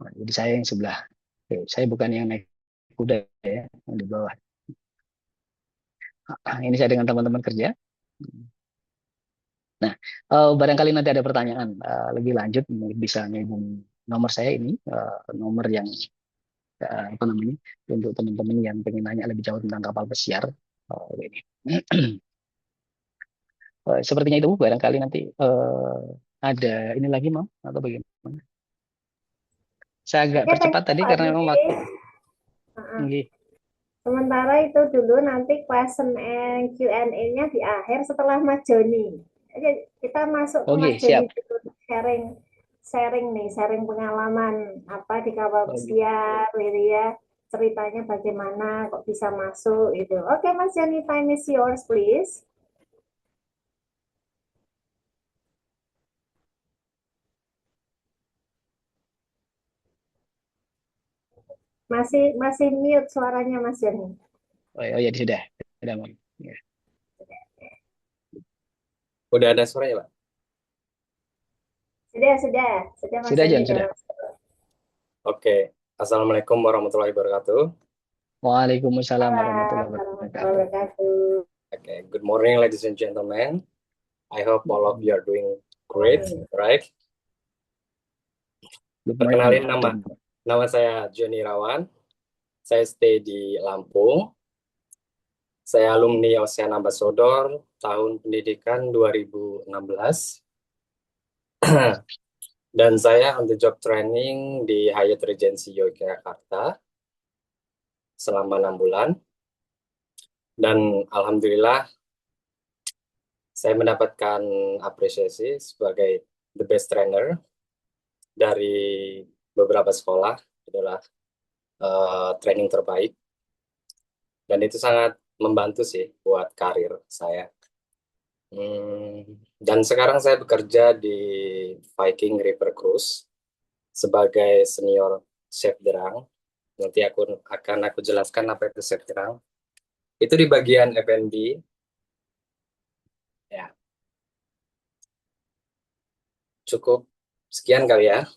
Nah, jadi saya yang sebelah. Saya bukan yang naik kuda ya, yang di bawah. Ini saya dengan teman-teman kerja. Nah, barangkali nanti ada pertanyaan lebih lanjut, mungkin bisa ngehubung nomor saya ini, nomor yang apa namanya, untuk teman-teman yang pengen nanya lebih jauh tentang kapal pesiar. Ini. Sepertinya itu barangkali nanti ada ini lagi mau atau bagaimana? Saya agak Oke, thank percepat you tadi Pak karena memang Didi. waktu. Heeh. Nggih. Sementara itu dulu nanti question and Q&A-nya di akhir setelah Mas Joni. Oke, kita masuk ke Mas Oke, Joni siap. dulu sharing sharing nih, sharing pengalaman apa di kapal Oke. pesiar, gitu ya. Ceritanya bagaimana kok bisa masuk itu. Oke, Mas Joni, time is yours, please. Masih masih mute suaranya Mas Joni. Oh ya, sudah. Sudah, Mam. Ya. Udah ada suaranya, Pak? Sudah Mas Sudah, Joni Jan, sudah. dalam. Oke. Assalamualaikum warahmatullahi wabarakatuh. Waalaikumsalam Salam warahmatullahi wabarakatuh. warahmatullahi wabarakatuh. Okay. Good morning, ladies and gentlemen. I hope all of you are doing great, right? Good morning. Perkenalin nama saya Joni Irawan. Saya stay di Lampung. Saya alumni Ocean Ambassador tahun pendidikan 2016. Dan saya on the job training di Hyatt Regency Yogyakarta selama 6 bulan. Dan alhamdulillah saya mendapatkan apresiasi sebagai the best trainer dari beberapa sekolah, adalah training terbaik, dan itu sangat membantu sih buat karir saya. Dan sekarang saya bekerja di Viking River Cruise sebagai senior chef derang. Nanti akan aku jelaskan apa itu chef derang. Itu di bagian F&B. Ya, cukup sekian kali ya.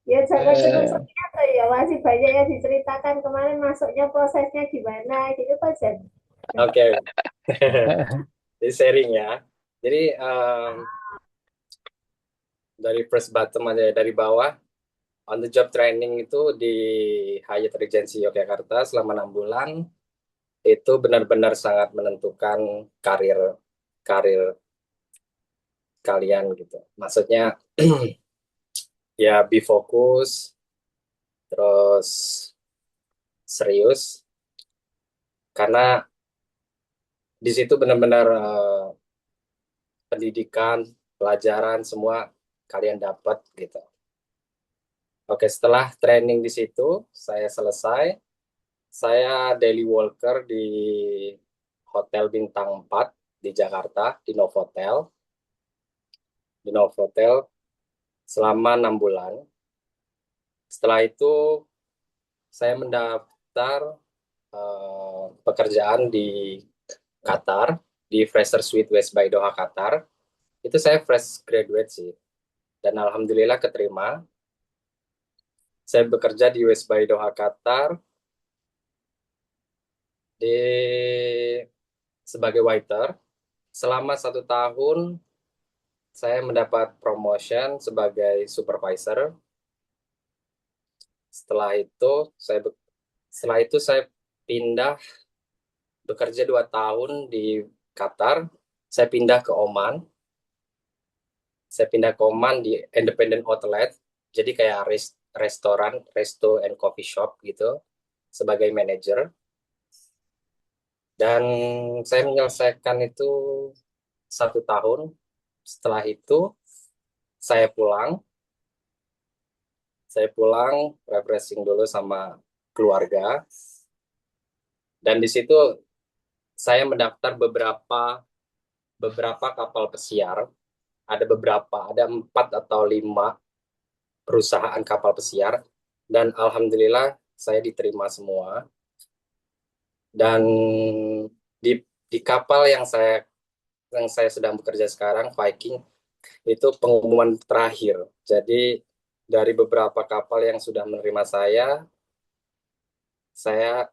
Ya jangan cukup Eh, sekian tuh ya, masih banyak yang diceritakan kemarin masuknya prosesnya gimana gitu Pak Jen. Oke. Jadi sharing ya. Jadi dari first bottom aja, dari bawah, on the job training itu di Hyatt Regency Yogyakarta selama 6 bulan, itu benar-benar sangat menentukan karir karir kalian gitu. Maksudnya ya be fokus, terus serius karena di situ benar-benar pendidikan, pelajaran semua kalian dapat gitu. Oke, setelah training di situ saya selesai, saya daily worker di Hotel Bintang 4 di Jakarta, di Novotel. Di Novotel selama 6 bulan. Setelah itu saya mendaftar pekerjaan di Qatar, di Fresher Suite West by Doha Qatar. Itu saya fresh graduate sih. Dan alhamdulillah keterima. Saya bekerja di West by Doha Qatar sebagai waiter. Selama 1 tahun saya mendapat promotion sebagai supervisor. Setelah itu saya pindah bekerja 2 tahun di Qatar. Saya pindah ke Oman. Saya pindah ke Oman di independent outlet. Jadi kayak restoran, resto and coffee shop gitu sebagai manajer. Dan saya menyelesaikan itu 1 tahun. Setelah itu saya pulang. Saya pulang refreshing dulu sama keluarga. Dan di situ saya mendaftar beberapa kapal pesiar. Ada 4 atau 5 perusahaan kapal pesiar. Dan alhamdulillah saya diterima semua. Dan di kapal yang saya sedang bekerja sekarang, Viking, itu pengumuman terakhir. Jadi dari beberapa kapal yang sudah menerima saya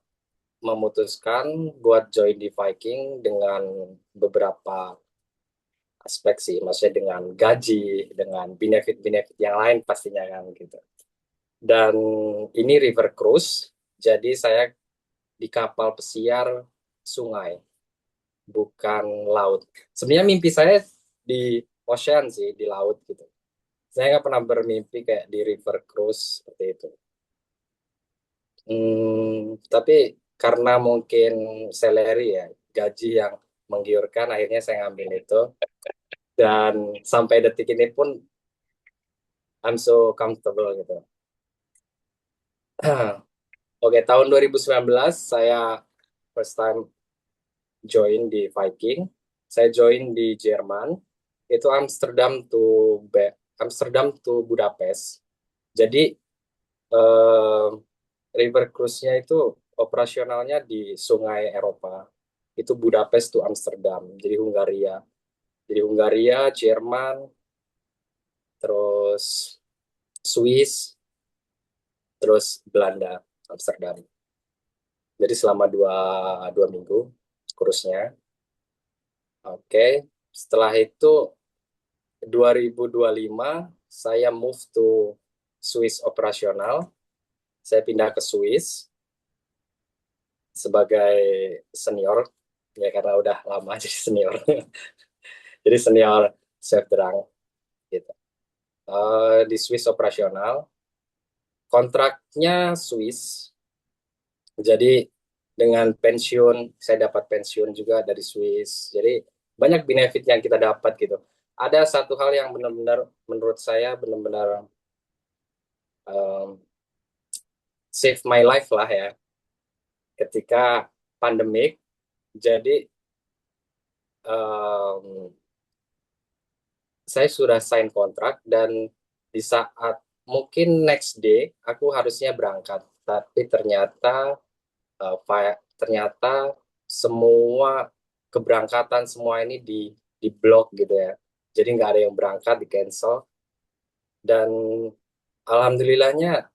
memutuskan buat join di Viking dengan beberapa aspek sih, maksudnya dengan gaji, dengan benefit-benefit yang lain pastinya kan gitu. Dan ini river cruise, jadi saya di kapal pesiar sungai, bukan laut. Sebenarnya mimpi saya di ocean sih, di laut gitu. Saya nggak pernah bermimpi kayak di river cruise seperti itu. Tapi karena mungkin salary ya, gaji yang menggiurkan, akhirnya saya ngambil itu. Dan sampai detik ini pun I'm so comfortable gitu. Oke, tahun 2019 saya first time join di Viking. Saya join di Jerman. Itu Amsterdam to Budapest. Jadi river cruise-nya itu operasionalnya di sungai Eropa. Itu Budapest to Amsterdam, jadi Hungaria. Jadi Hungaria, Jerman, terus Swiss, terus Belanda, Amsterdam. Jadi selama dua minggu kurusnya. Oke, setelah itu 2025 saya move to Swiss operasional. Saya pindah ke Swiss sebagai senior, ya karena udah lama jadi senior. Jadi senior chef terang gitu. Di Swiss operasional, kontraknya Swiss. Jadi dengan pensiun, saya dapat pensiun juga dari Swiss. Jadi banyak benefit yang kita dapat gitu. Ada satu hal yang benar-benar menurut saya benar-benar save my life lah ya. Ketika pandemik, jadi saya sudah sign kontrak dan di saat mungkin next day aku harusnya berangkat, tapi ternyata semua keberangkatan semua ini di blok gitu ya. Jadi nggak ada yang berangkat, di cancel. Dan alhamdulillahnya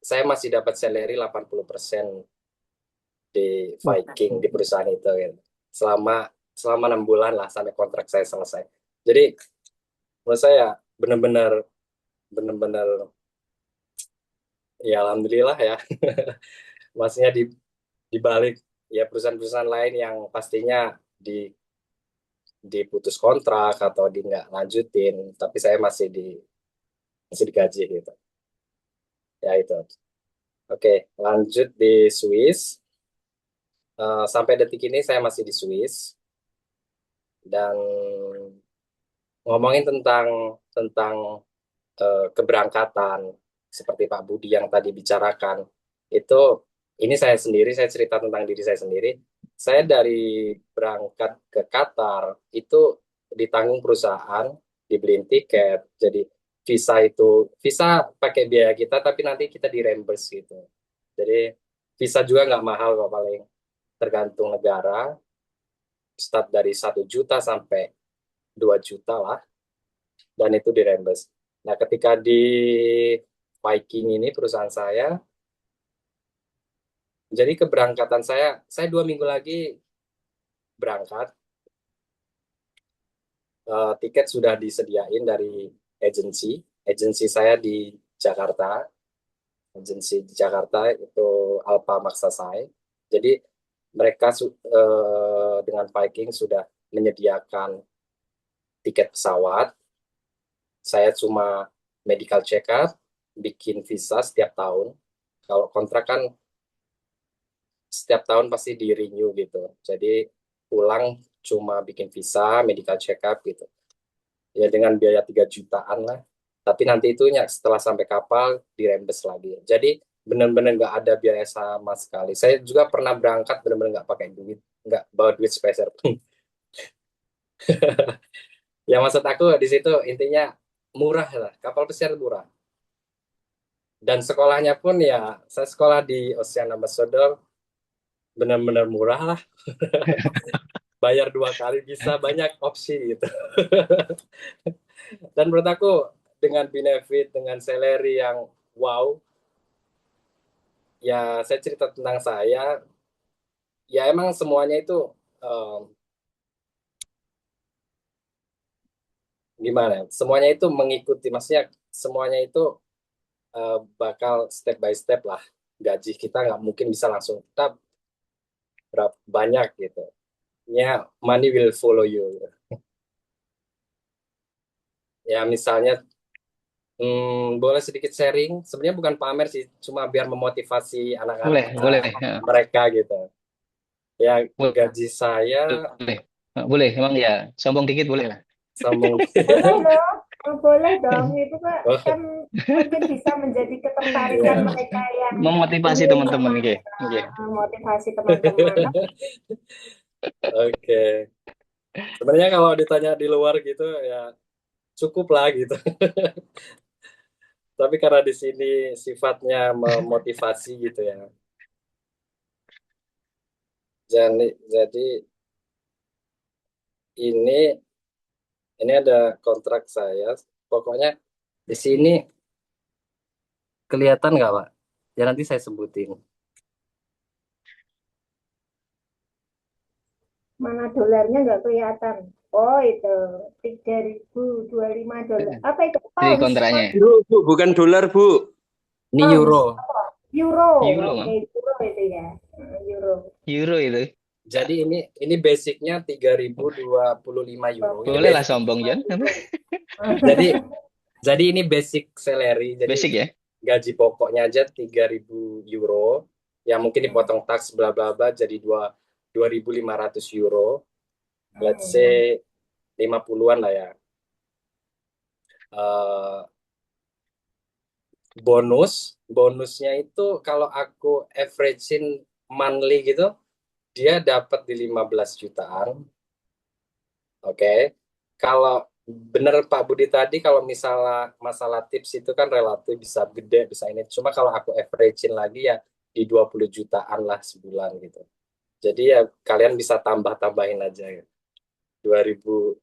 saya masih dapat salary 80% di Viking, di perusahaan itu gitu. Selama 6 bulan lah sampai kontrak saya selesai. Jadi menurut saya benar-benar ya alhamdulillah ya. Maksudnya di balik ya perusahaan-perusahaan lain yang pastinya diputus kontrak atau di nggak lanjutin, tapi saya masih digaji gitu. Ya itu. Oke, lanjut di Swiss. Sampai detik ini saya masih di Swiss. Dan ngomongin tentang keberangkatan seperti Pak Budi yang tadi bicarakan, itu ini saya cerita tentang diri saya sendiri. Saya dari berangkat ke Qatar itu ditanggung perusahaan, dibeliin tiket, jadi visa pakai biaya kita, tapi nanti kita di reimburse gitu. Jadi visa juga nggak mahal kok, paling tergantung negara, start dari 1 juta sampai 2 juta lah, dan itu di reimburse. Nah, ketika di Viking ini perusahaan saya, jadi keberangkatan saya 2 minggu lagi berangkat. Tiket sudah disediain dari agensi saya di Jakarta, agensi di Jakarta itu Alpha Maksasai. Jadi mereka dengan Viking sudah menyediakan tiket pesawat. Saya cuma medical check up, bikin visa setiap tahun. Kalau kontrak kan setiap tahun pasti di renew gitu. Jadi pulang cuma bikin visa, medical check up gitu. Ya dengan biaya 3 jutaan lah. Tapi nanti itunya setelah sampai kapal dirembes lagi. Jadi benar-benar nggak ada biaya sama sekali. Saya juga pernah berangkat benar-benar nggak pakai duit, nggak bawa duit spesial pun. Ya maksud aku di situ intinya murah lah. Kapal pesiar murah. Dan sekolahnya pun ya saya sekolah di Ocean Ambassador, benar-benar murah lah. Bayar 2 kali bisa, banyak opsi gitu. Dan menurut aku dengan benefit, dengan salary yang wow, ya saya cerita tentang saya, ya emang semuanya itu em, gimana ya, semuanya itu mengikuti, maksudnya semuanya itu bakal step by step lah. Gaji kita nggak mungkin bisa langsung tetap berapa banyak gitu, ya money will follow you gitu. Ya misalnya boleh sedikit sharing, sebenarnya bukan pamer sih, cuma biar memotivasi anak-anak Boleh, boleh, mereka gitu. Ya gaji saya boleh, boleh. Emang ya, sombong dikit boleh lah. sambung. Boleh dong, oh, boleh dong. Itu Oh, kan mungkin bisa menjadi ketertarikan iya. mereka yang Memotivasi ingin teman-teman, oke, oke. memotivasi teman-teman. Oke. Sebenarnya kalau ditanya di luar gitu ya cukup lah gitu. Tapi karena di sini sifatnya memotivasi gitu ya. Jadi ini ini ada kontrak saya. Pokoknya di sini kelihatan nggak, Pak? Ya nanti saya sebutin. Mana dolarnya nggak kelihatan. Oh itu 3.025 dolar. Apa itu Jadi pounds? kontraknya Euro, Bu, bukan dolar, Bu. Ini Pounds. euro. Euro. euro, Oke, Mang. euro itu ya. Euro. Euro itu. Jadi ini basicnya 3.025 euro. Ini Boleh lah basic. sombong, John. Jadi jadi ini basic salary. Jadi Basic ya. gaji pokoknya aja 3.000 euro. Ya mungkin dipotong tax bla bla bla jadi 2.500 euro. Let's say 50-an lah ya. Eh, bonusnya itu kalau aku average-in monthly gitu, dia dapat di 15 jutaan. Oke. Kalau bener Pak Budi tadi, kalau misalnya masalah tips itu kan relatif, bisa gede, bisa ini. Cuma kalau aku average-in lagi ya di 20 jutaan lah sebulan gitu. Jadi ya kalian bisa tambah-tambahin aja ya. 2.500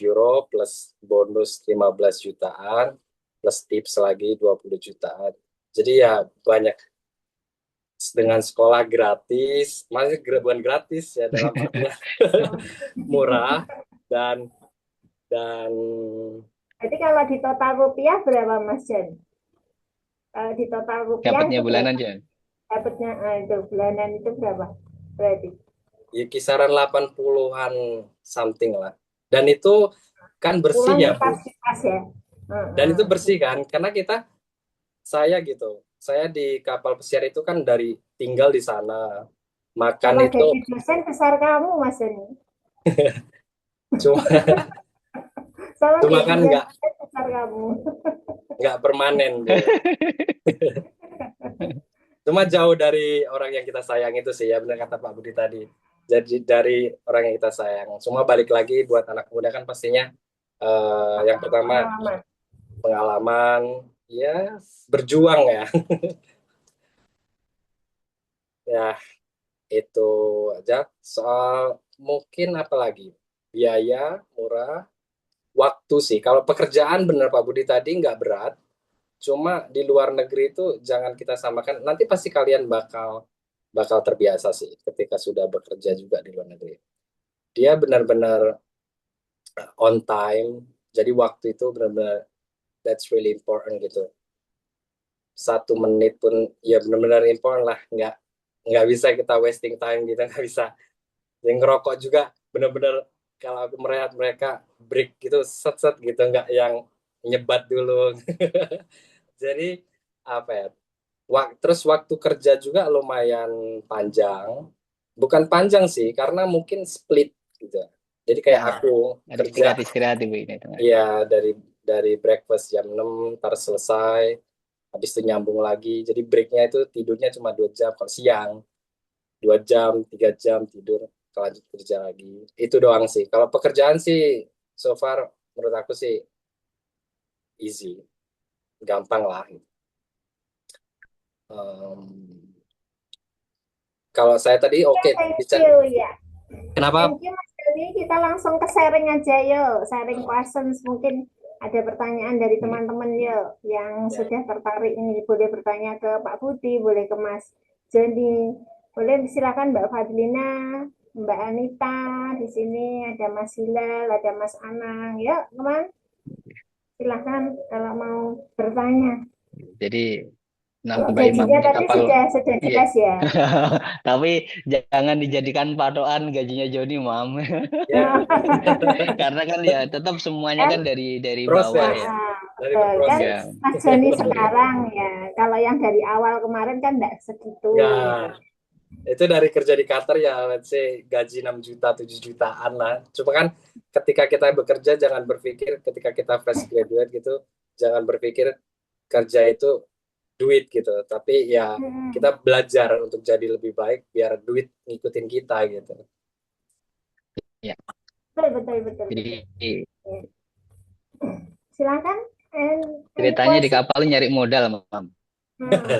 euro plus bonus 15 jutaan plus tips lagi 20 jutaan. Jadi ya banyak, dengan sekolah gratis, masih bukan gratis ya, dalam artian murah, dan dan Jadi kalau di total rupiah berapa Mas Jan? Di total rupiah Dapatnya itu bulanan, berapa? John. Dapatnya itu bulanan itu berapa? Berarti. ya kisaran 80-an something lah. Dan itu kan bersih Pulang ya, Bu. pas ya. Dan itu bersih kan, karena kita saya gitu. Saya di kapal pesiar itu kan dari tinggal di sana, makan Kalau itu jadi dosen besar kamu, Mas Doni. cuma Kalau cuma kan gajinya dosen besar kamu. nggak permanen, Bu. Cuma jauh dari orang yang kita sayang itu sih, ya benar kata Pak Budi tadi. Jadi dari orang yang kita sayang. Cuma balik lagi buat anak muda kan pastinya yang pertama Pengalaman. pengalaman, ya berjuang ya. Ya, itu aja. Soal mungkin apa lagi? Biaya murah, waktu sih. Kalau pekerjaan bener Pak Budi tadi nggak berat. Cuma di luar negeri itu jangan kita samakan. Nanti pasti kalian bakal bakal terbiasa sih ketika sudah bekerja juga di luar negeri. Dia benar-benar on time. Jadi waktu itu benar-benar that's really important gitu. 1 menit pun ya benar-benar important lah. Nggak bisa kita wasting time gitu, nggak bisa. Yang ngerokok juga bener-bener kalau aku melihat mereka break gitu set set gitu, nggak yang nyebat dulu. Jadi apa ya, terus waktu kerja juga lumayan panjang, bukan panjang sih karena mungkin split gitu. Jadi kayak Nah, aku ada kerja istirahat-istirahat Ibu ini. ya dari breakfast jam 6 ntar selesai, habis itu nyambung lagi, jadi breaknya itu tidurnya cuma 2 jam kalau siang, 2 jam 3 jam tidur, lanjut kerja lagi. Itu doang sih. Kalau pekerjaan sih so far menurut aku sih easy, gampang lah. Em, kalau saya tadi Ya, oke thank bisa. you ya. Kenapa? Thank you Mas Doni. Kita langsung ke sharing aja yuk. Sharing questions, mungkin ada pertanyaan dari teman-teman yuk yang Ya, sudah tertarik ini. Boleh bertanya ke Pak Budi, boleh ke Mas Joni, boleh silakan Mbak Fadlina, Mbak Anita, di sini ada Mas Hilal, ada Mas Anang. Yuk, teman, silakan kalau mau bertanya. Jadi Kalau nambahin gajinya mamanya tadi kapal. sudah Iya. jelas ya. Tapi jangan dijadikan patokan gajinya Joni, Mam. ya, Karena kan ya tetap semuanya Kan kan dari bawah proses ya. dari betul kan Ya. Mas Joni Iya. sekarang ya. Kalau yang dari awal kemarin kan enggak segitu ya gitu. itu dari kerja di Qatar ya, let's say gaji 6 juta 7 jutaan lah. Cuma kan ketika kita bekerja jangan berpikir, ketika kita fresh graduate gitu jangan berpikir kerja itu duit gitu, tapi ya kita belajar untuk jadi lebih baik biar duit ngikutin kita gitu. Ya. Betul betul betul betul. Jadi Ya. Silakan any ceritanya di question. kapal nyari modal, Mam.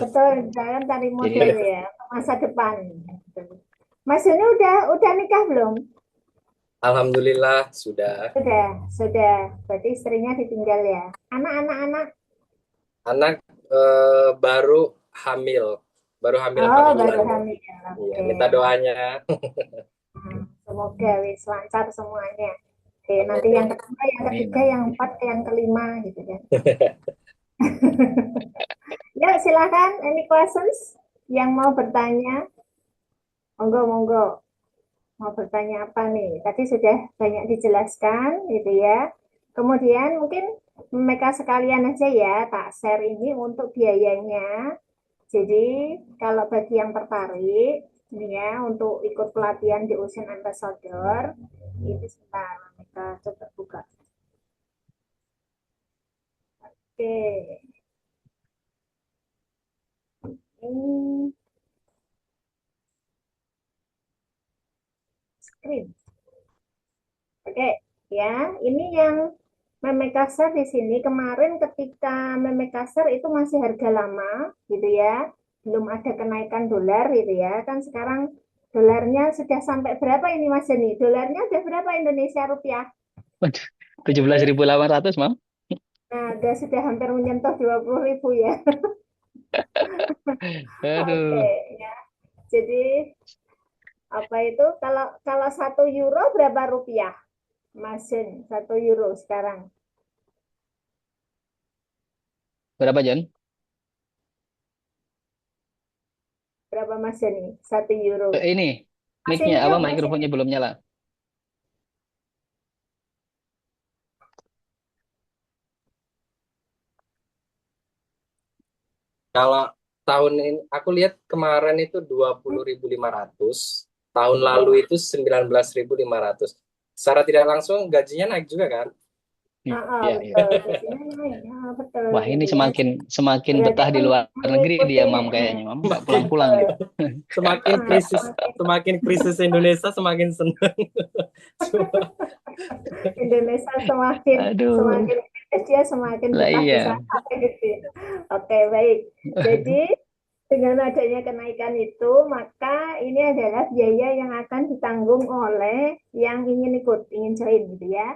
Betul, jangan cari model Jadi ya untuk masa depan. Mas Joni udah nikah belum? Alhamdulillah sudah. Sudah. Berarti istrinya ditinggal ya. Anak-anak. Anak baru hamil, baru hamil Oh, 4 baru bulan ya. hamil. Iya, Oke. minta doanya. Semoga wis lancar semuanya. Oke, nanti yang Amin. kedua, yang amin, ketiga, amin. yang keempat, yang kelima gitu kan. Ya, silakan. Any questions yang mau bertanya? Monggo, monggo. Mau bertanya apa nih? Tadi sudah banyak dijelaskan gitu ya. Kemudian mungkin mereka sekalian aja ya, tak share ini untuk biayanya. Jadi kalau bagi yang tertarik ini ya untuk ikut pelatihan di Ocean Ambassador, ini sebentar kita coba buka. Oke, ini screen. Oke, ya, ini yang Memekasar di sini kemarin ketika Memekasar itu masih harga lama gitu ya, belum ada kenaikan dolar gitu ya. Kan sekarang dolarnya sudah sampai berapa ini Mas Jeni? Dolarnya sudah berapa Indonesia rupiah? 17.800, Mam. Nah, sudah hampir menyentuh 20.000 ya. Oke, Aduh, ya. Jadi apa itu kalau kalau 1 euro berapa rupiah? Mas Jen, 1 euro sekarang berapa, Jon? berapa Mas Jeni? 1 euro. Ini Masih mic-nya apa mute, masih mikrofonnya mute. belum nyala. Kalau tahun ini aku lihat kemarin itu 20.500, tahun lalu itu 19.500. Secara tidak langsung gajinya naik juga kan? Iya, iya. Betul, biasanya naik. Betul Wah, ini gitu ya. semakin Berarti betah di luar negeri mengikuti dia, Mam, kayaknya. Mam, nggak pulang-pulang betul. gitu. Semakin krisis Indonesia semakin senang. Cuma, Indonesia semakin Aduh, semakin dia semakin lah betah di iya. sana gitu ya. Oke, baik. Jadi dengan adanya kenaikan itu, maka ini adalah biaya yang akan ditanggung oleh yang ingin ikut, ingin join gitu ya.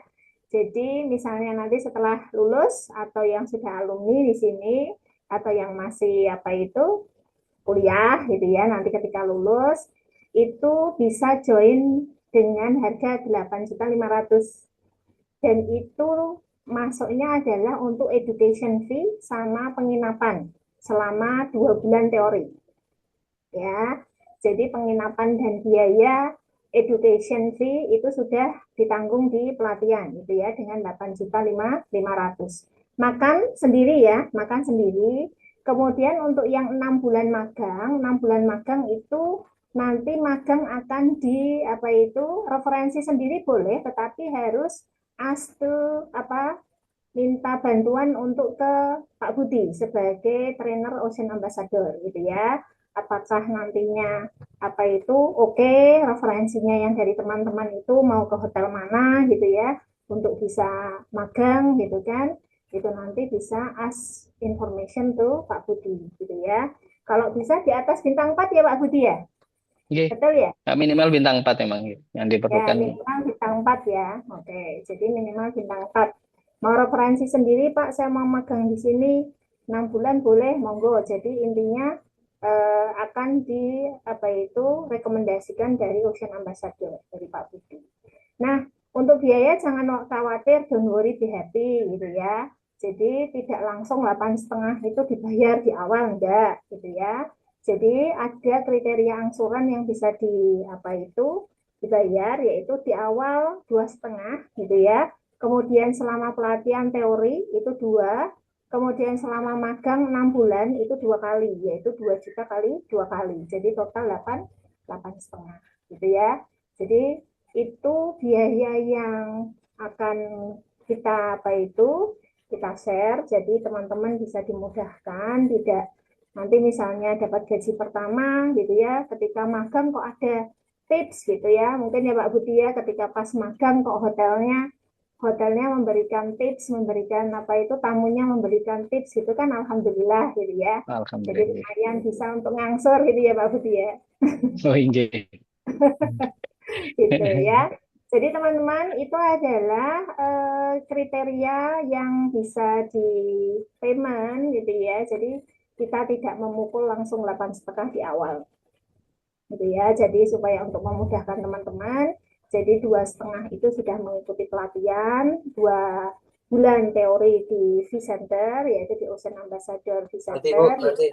Jadi misalnya nanti setelah lulus atau yang sudah alumni di sini atau yang masih apa itu kuliah gitu ya, nanti ketika lulus itu bisa join dengan harga 8.500.000 dan itu masuknya adalah untuk education fee sama penginapan selama 2 bulan teori ya. Jadi penginapan dan biaya education fee itu sudah ditanggung di pelatihan gitu ya dengan 8.500.000. Makan sendiri ya, makan sendiri. Kemudian untuk yang 6 bulan magang itu nanti magang akan di apa itu referensi sendiri boleh, tetapi harus astu apa minta bantuan untuk ke Pak Budi sebagai trainer Ocean Ambassador gitu ya. Apakah nantinya apa itu oke referensinya yang dari teman-teman itu mau ke hotel mana gitu ya untuk bisa magang gitu kan. Itu nanti bisa ask information tuh Pak Budi gitu ya. Kalau bisa di atas bintang 4 ya Pak Budi ya. Oke, Betul ya? minimal bintang 4 emang gitu, yang Ya, diperlukan. minimal bintang 4 ya. Oke, jadi minimal bintang 4. Mau referensi sendiri, Pak, saya mau magang di sini 6 bulan boleh, monggo. Jadi intinya akan di apa itu rekomendasikan dari Ocean Ambassador dari Pak Budi. Nah, untuk biaya jangan khawatir, don't worry, be happy gitu ya. Jadi tidak langsung 8,5 itu dibayar di awal enggak gitu ya. Jadi ada kriteria angsuran yang bisa di apa itu dibayar yaitu di awal 2,5 gitu ya. Kemudian selama pelatihan teori itu 2, kemudian selama magang 6 bulan itu 2 kali, yaitu 2 juta kali 2 kali. Jadi total 8,5 gitu ya. Jadi itu biaya yang akan kita apa itu kita share. Jadi teman-teman bisa dimudahkan, tidak nanti misalnya dapat gaji pertama gitu ya, ketika magang kok ada tips gitu ya, mungkin ya Pak Budi ya, ketika pas magang kok hotelnya memberikan tips, memberikan apa itu tamunya memberikan tips gitu kan, alhamdulillah gitu ya. Jadi Alhamdulillah. lumayan bisa untuk ngangsur gitu ya Pak Budi ya, Oh, iya. gitu ya. Jadi teman-teman itu adalah kriteria yang bisa di payment gitu ya. Jadi kita tidak memukul langsung 8,5 di awal gitu ya. Jadi supaya untuk memudahkan teman-teman, jadi 2,5 itu sudah mengikuti pelatihan 2 bulan teori di V-Center, yaitu di Ocean Ambassador nanti Bu, V-Center. nanti.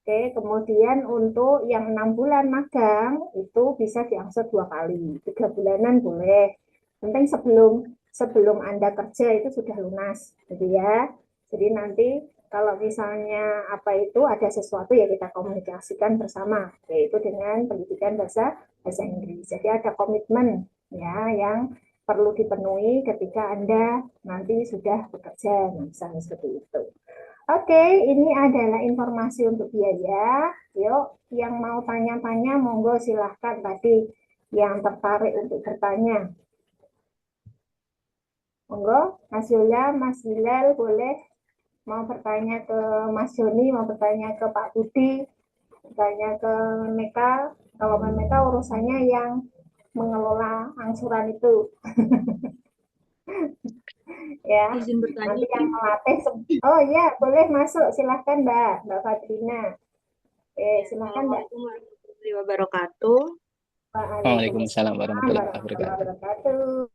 Oke, kemudian untuk yang 6 bulan magang itu bisa diangsur 2 kali, 3 bulanan boleh. Penting sebelum sebelum Anda kerja itu sudah lunas, gitu ya. Jadi nanti kalau misalnya apa itu ada sesuatu ya kita komunikasikan bersama, yaitu dengan pendidikan bahasa bahasa Inggris. Jadi ada komitmen ya yang perlu dipenuhi ketika Anda nanti sudah bekerja, misalnya seperti itu. Oke, ini adalah informasi untuk biaya. Yuk, yang mau tanya-tanya, monggo silahkan tadi yang tertarik untuk bertanya. Monggo, Mas Yola, Mas Hilal, boleh mau bertanya ke Mas Joni, mau bertanya ke Pak Budi, bertanya ke Meka. Kalau Meka urusannya yang mengelola angsuran itu. Ya, Izin bertanya, nanti yang melatih. Oh ya, boleh masuk. Silahkan Mbak Fadrina. Silahkan Mbak. Assalamualaikum warahmatullahi wabarakatuh. Waalaikumsalam Waalaikumsalam warahmatullahi warahmatullahi wabarakatuh. wabarakatuh.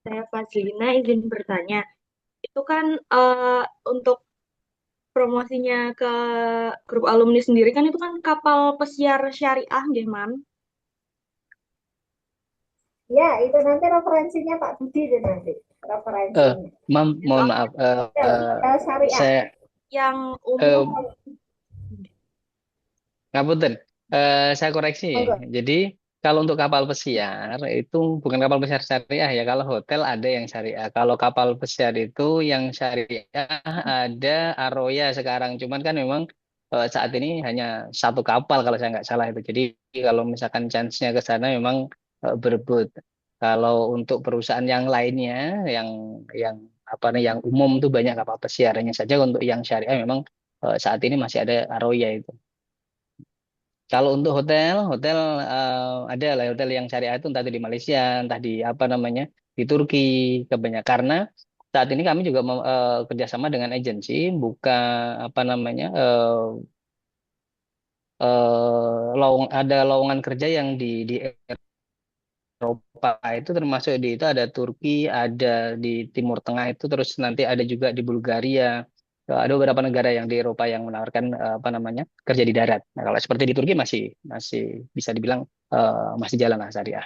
Saya Fazlina izin bertanya. Itu kan untuk promosinya ke grup alumni sendiri kan itu kan kapal pesiar syariah nggih, Mam. Ya, itu nanti referensinya Pak Budi itu nanti. Eh, Referensinya. Mam, mohon maaf. Hotel syariah. Saya Yang eh, umum Ngapunten. Saya koreksi. Monggo. Jadi kalau untuk kapal pesiar itu bukan kapal pesiar syariah ya. Kalau hotel ada yang syariah. Kalau kapal pesiar itu yang syariah ada Aroya sekarang. Cuman kan memang saat ini hanya satu kapal kalau saya nggak salah itu. Jadi kalau misalkan chance-nya ke sana memang berebut. Kalau untuk perusahaan yang lainnya, yang yang apa nih, yang umum tuh banyak kapal pesiar. Hanya saja untuk yang syariah memang saat ini masih ada Aroya itu. Kalau untuk hotel, hotel ada lah hotel yang syariah itu entah itu di Malaysia, entah di apa namanya di Turki kebanyakan. Karena saat ini kami juga kerjasama dengan agensi buka apa namanya ada lowongan kerja yang di Eropa itu termasuk di itu ada Turki, ada di Timur Tengah itu terus nanti ada juga di Bulgaria. Ada beberapa negara yang di Eropa yang menawarkan apa namanya kerja di darat. Nah, kalau seperti di Turki masih masih bisa dibilang masih jalan lah syariah.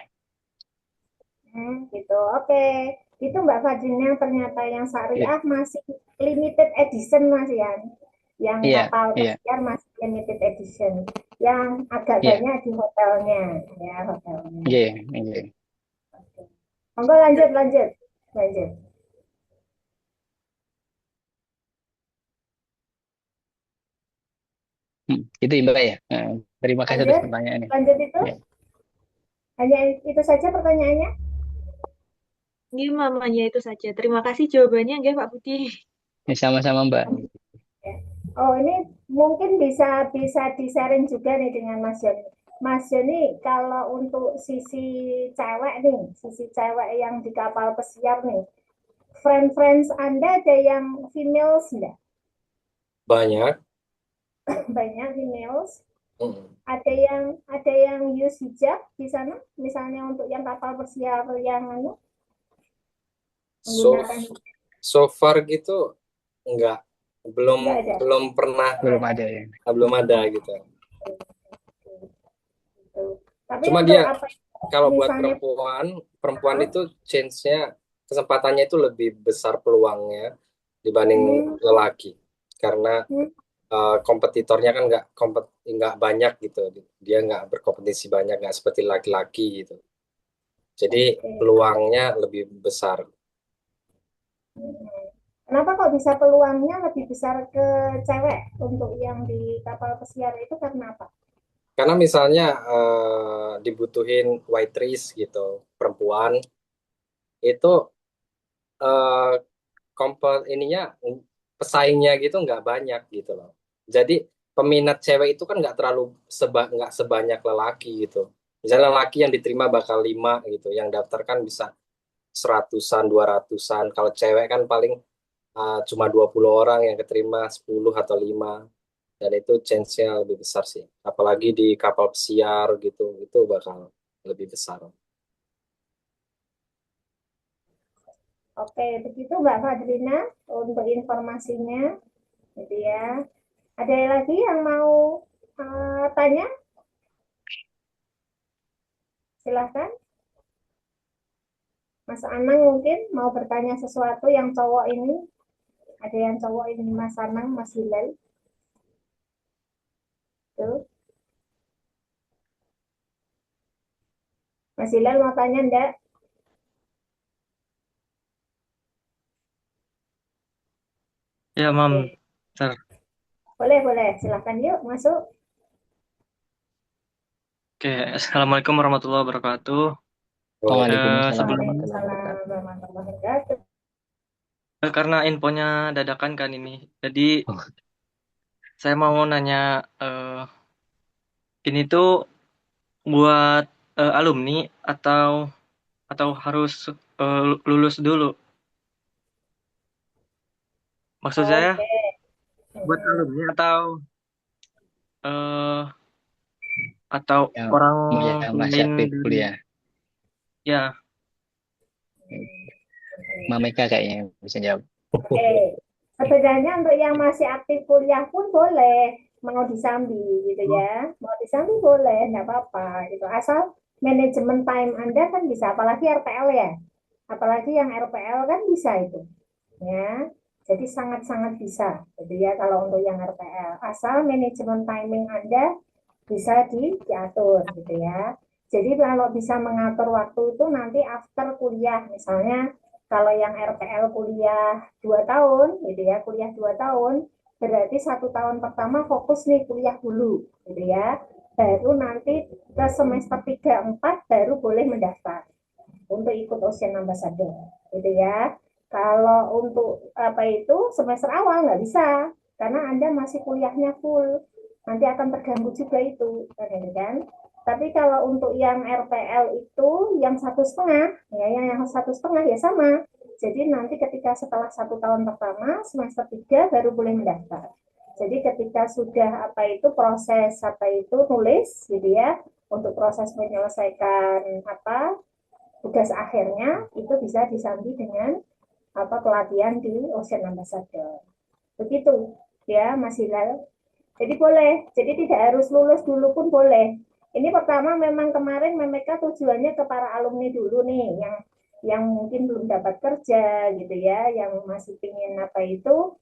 Gitu. Oke. Itu Mbak Fadlina ternyata yang Iya, syariah masih limited edition Mas Yan. Yang iya, kapal iya, pesiar masih limited edition. Yang agak iya, banyak di hotelnya, ya hotelnya. iya, iya. Monggo lanjut, lanjut, lanjut. Itu Mbak ya. Terima kasih atas Lanjut, pertanyaannya. lanjut itu. Ya, Hanya itu saja pertanyaannya. Ini mamanya itu saja. Terima kasih jawabannya, nggih Pak Budi. ya, sama-sama Mbak. Ya. Oh, ini mungkin bisa bisa di-sharing juga nih dengan Mas Joni. Mas Joni, kalau untuk sisi cewek yang di kapal pesiar nih, friends Anda ada yang females enggak? Banyak. Banyak females. Mm. Ada yang use hijab di sana, misalnya untuk yang kapal pesiar yang So menggunakan so far gitu enggak, belum enggak ada. belum pernah, Belum ada ya. belum ada gitu. Tapi Cuma untuk dia apa kalau buat misalnya perempuan itu chance-nya, kesempatannya itu lebih besar peluangnya dibanding hmm, lelaki, karena hmm, kompetitornya kan nggak banyak gitu, dia nggak berkompetisi banyak, nggak seperti laki-laki gitu, jadi oke. peluangnya lebih besar. Kenapa kok bisa peluangnya lebih besar ke cewek untuk yang di kapal pesiar itu karena apa? Karena misalnya dibutuhin waitress gitu, perempuan itu eh, ininya, pesaingnya gitu nggak banyak gitu loh. Jadi peminat cewek itu kan nggak sebanyak lelaki gitu. Misalnya lelaki yang diterima bakal 5 gitu, yang daftar kan bisa seratusan, 200-an. Kalau cewek kan paling cuma 20 orang yang keterima, 10 atau 5. Dan itu chance-nya lebih besar sih. Apalagi di kapal pesiar gitu, itu bakal lebih besar. Oke, begitu Mbak Fadlina untuk informasinya, gitu ya. Ada lagi yang mau tanya? Silahkan. Mas Anang mungkin mau bertanya sesuatu yang cowok ini. Ada yang cowok ini Mas Anang, Mas Hilal. Tuh. Mas Hilal mau tanya enggak? Ya, Mam. Oke. Bentar. Boleh, boleh. Silahkan yuk masuk. Oke, Assalamualaikum warahmatullahi wabarakatuh. Waalaikumsalam Sebelum warahmatullahi Waalaikumsalam wabarakatuh. warahmatullahi wabarakatuh. karena infonya dadakan kan ini, jadi Oh, saya mau nanya, eh, ini tuh buat alumni atau harus lulus dulu? Maksud saya Oke. buat Hmm. alumni eh, atau yang orang yang masih lain aktif dari, kuliah. ya. Mameka kayaknya yang bisa jawab. Oke. Sebenarnya untuk yang masih aktif kuliah pun boleh mau disambi gitu ya. Mau disambi boleh, enggak apa-apa gitu. Asal manajemen time Anda kan bisa, apalagi RPL ya. Apalagi yang RPL kan bisa itu. Ya. Jadi sangat-sangat bisa gitu ya kalau untuk yang RPL. Asal manajemen timing Anda bisa diatur gitu ya. Jadi kalau bisa mengatur waktu itu nanti after kuliah, misalnya kalau yang RPL kuliah 2 tahun gitu ya, kuliah 2 tahun, berarti 1 tahun pertama fokus nih kuliah dulu gitu ya. Baru nanti ke semester 3 4 baru boleh mendaftar untuk ikut Ocean Ambassador gitu ya. Kalau untuk apa itu semester awal nggak bisa karena Anda masih kuliahnya full. Nanti akan terganggu juga itu kan. Tapi kalau untuk yang RPL itu yang 1,5 ya yang 1,5 ya sama. Jadi nanti ketika setelah 1 tahun pertama semester 3 baru boleh mendaftar. Jadi ketika sudah apa itu proses apa itu nulis gitu ya untuk proses menyelesaikan apa tugas akhirnya itu bisa disambi dengan apa pelatihan di Ocean Ambassador. Begitu ya Mas Hilal. Jadi boleh, jadi tidak harus lulus dulu pun boleh. Ini pertama memang kemarin mereka tujuannya ke para alumni dulu nih yang mungkin belum dapat kerja gitu ya, yang masih ingin apa itu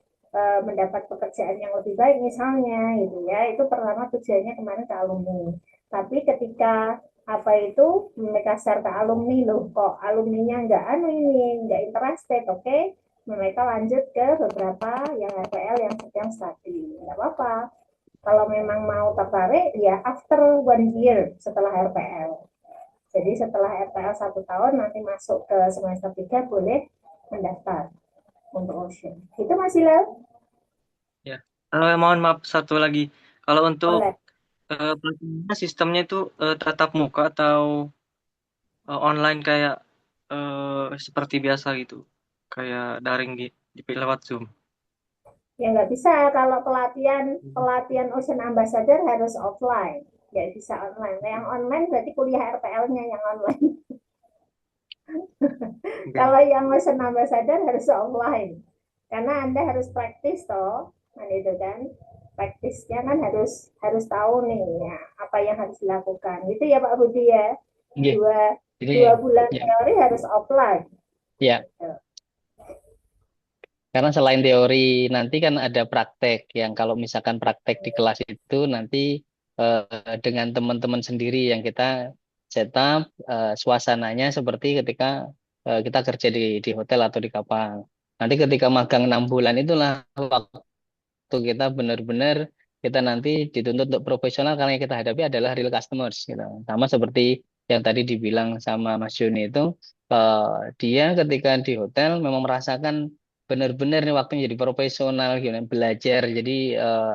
mendapat pekerjaan yang lebih baik misalnya gitu ya. Itu pertama tujuannya kemarin ke alumni. Tapi ketika apa itu mereka share ke alumni loh kok alumninya nggak anu ini nggak interested oke okay? Mereka lanjut ke beberapa yang RPL yang sedang studi nggak apa-apa kalau memang mau tertarik ya after 1 year setelah RPL. Jadi setelah RPL 1 tahun nanti masuk ke semester 3 boleh mendaftar untuk Ocean. Itu masih Lel? Ya. Mohon maaf satu lagi. Kalau untuk Boleh. pelatihannya sistemnya itu tatap muka atau online kayak seperti biasa gitu, kayak daring di lewat Zoom. Ya nggak bisa kalau pelatihan Ocean Ambassador harus offline. Nggak bisa online. Nah, yang online berarti kuliah RPL-nya yang online. Oke. Kalau yang Ocean Ambassador harus offline. Karena Anda harus praktis toh. Nah, itu kan. Praktisnya kan harus harus tahu nih ya, apa yang harus dilakukan. Itu ya Pak Budi ya. Nggih. Dua, Jadi 2 bulan ya, teori harus offline. ya. Karena selain teori nanti kan ada praktek yang kalau misalkan praktek di kelas itu nanti dengan teman-teman sendiri yang kita setup suasananya seperti ketika kita kerja di hotel atau di kapal. Nanti ketika magang 6 bulan itulah waktu kita benar-benar kita nanti dituntut untuk profesional karena yang kita hadapi adalah real customers gitu. Sama seperti yang tadi dibilang sama Mas Joni itu dia ketika di hotel memang merasakan benar-benar nih waktunya jadi profesional gitu belajar jadi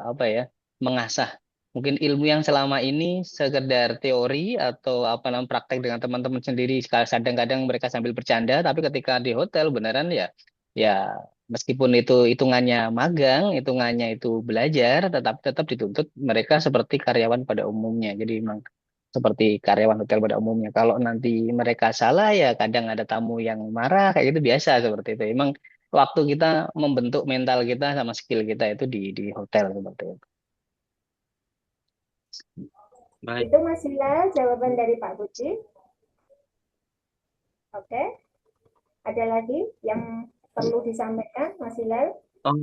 apa ya mengasah mungkin ilmu yang selama ini sekedar teori atau apa namanya praktek dengan teman-teman sendiri kadang-kadang mereka sambil bercanda tapi ketika di hotel beneran ya ya meskipun itu hitungannya magang hitungannya itu belajar tetapi tetap dituntut mereka seperti karyawan pada umumnya jadi memang seperti karyawan hotel pada umumnya. Kalau nanti mereka salah ya kadang ada tamu yang marah kayak gitu biasa seperti itu. Emang waktu kita membentuk mental kita sama skill kita itu di hotel seperti itu. Baik. Itu Mas Hilal jawaban dari Pak Budi. Oke. Ada lagi yang perlu disampaikan Mas Hilal? Oh,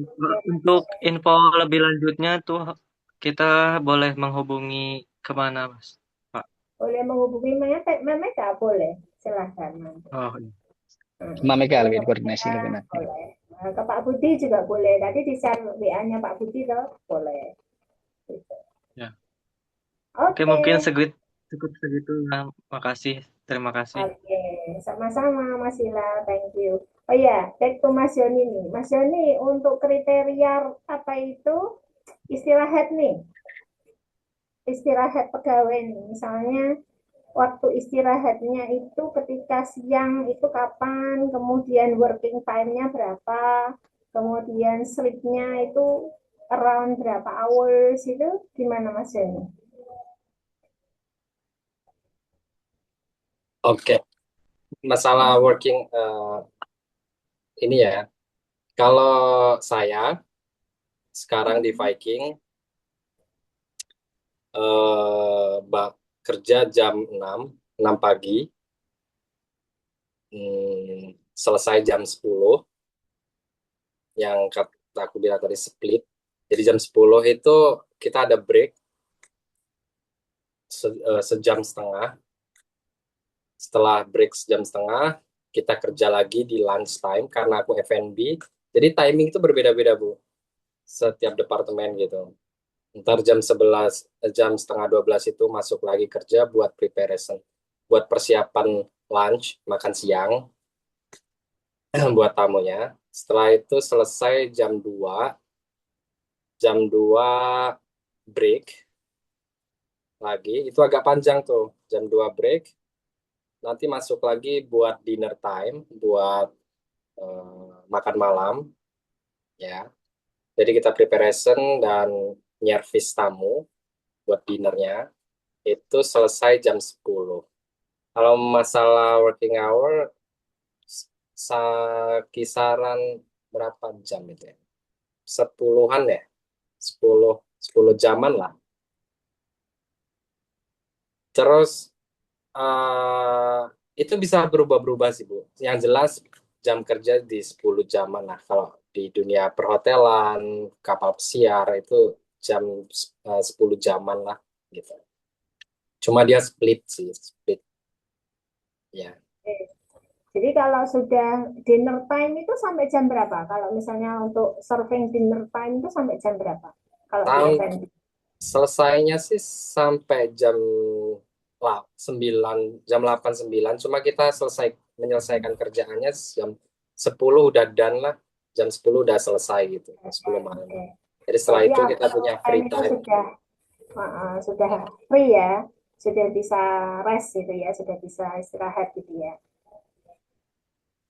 untuk info lebih lanjutnya tuh kita boleh menghubungi kemana, Mas? Pak. Boleh menghubungi Memeka boleh. Silahkan nanti. Oh, iya. Sama mereka Boleh lebih ke koordinasi Memeka, lebih nanti. boleh. Ke Pak Budi juga boleh. Tadi di share WA-nya Pak Budi tuh boleh. Gitu. Ya. Oke, Oke. mungkin cukup segitu. Nah, makasih. Terima kasih. Oke, sama-sama Mas Ila, thank you. Oh ya, back to Mas Yoni nih. Mas Yoni, untuk kriteria apa itu istirahat nih? Istirahat pegawai nih. Misalnya waktu istirahatnya itu ketika siang itu kapan, kemudian working time-nya berapa, kemudian sleep-nya itu around berapa hours itu gimana Mas Yoni? Oke, masalah working ini ya. Kalau saya sekarang di Viking kerja jam 6 pagi, selesai jam 10, yang kata aku bilang tadi split. Jadi jam 10 itu kita ada break sejam setengah. Setelah break sejam setengah, kita kerja lagi di lunch time karena aku F&B. Jadi timing itu berbeda-beda, Bu. Setiap departemen gitu. Ntar jam setengah 12 itu masuk lagi kerja buat preparation, buat persiapan lunch, makan siang buat tamunya. Setelah itu selesai jam 2 break lagi. Itu agak panjang tuh, jam 2 break. Nanti masuk lagi buat dinner time, buat makan malam, ya. Jadi kita preparation dan nyervis tamu buat dinernya. Itu selesai jam 10. Kalau masalah working hour, kisaran berapa jam itu ya? 10-an ya? 10 jaman lah. Terus itu bisa berubah-berubah sih, Bu. Yang jelas jam kerja di 10 jaman lah. Kalau di dunia perhotelan, kapal pesiar itu jam 10 jaman lah gitu. Cuma dia split sih, split. Ya. Jadi kalau sudah dinner time itu sampai jam berapa? Kalau misalnya untuk serving dinner time itu sampai jam berapa? Kalau di Tahu F&B. selesainya sih sampai jam 9, jam 8, 9. Cuma kita menyelesaikan kerjaannya jam 10 udah done lah. Jam 10 udah selesai gitu. 10 malam. Oke. Jadi setelah Jadi itu kita punya free itu time. sudah free ya, sudah bisa rest gitu ya, sudah bisa istirahat gitu ya.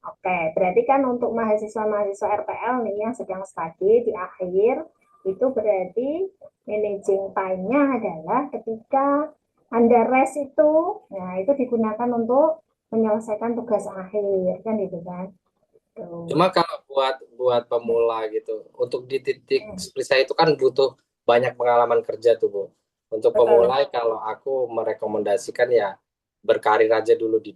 Oke, berarti kan untuk mahasiswa-mahasiswa RPL nih yang sedang study di akhir, itu berarti managing time-nya adalah ketika Anda rest itu, nah itu digunakan untuk menyelesaikan tugas akhir, kan gitu kan. Tuh. Cuma kalau buat pemula gitu, untuk di titik seperti saya itu kan butuh banyak pengalaman kerja tuh, Bu. Untuk Betul. pemula kalau aku merekomendasikan ya berkarir aja dulu di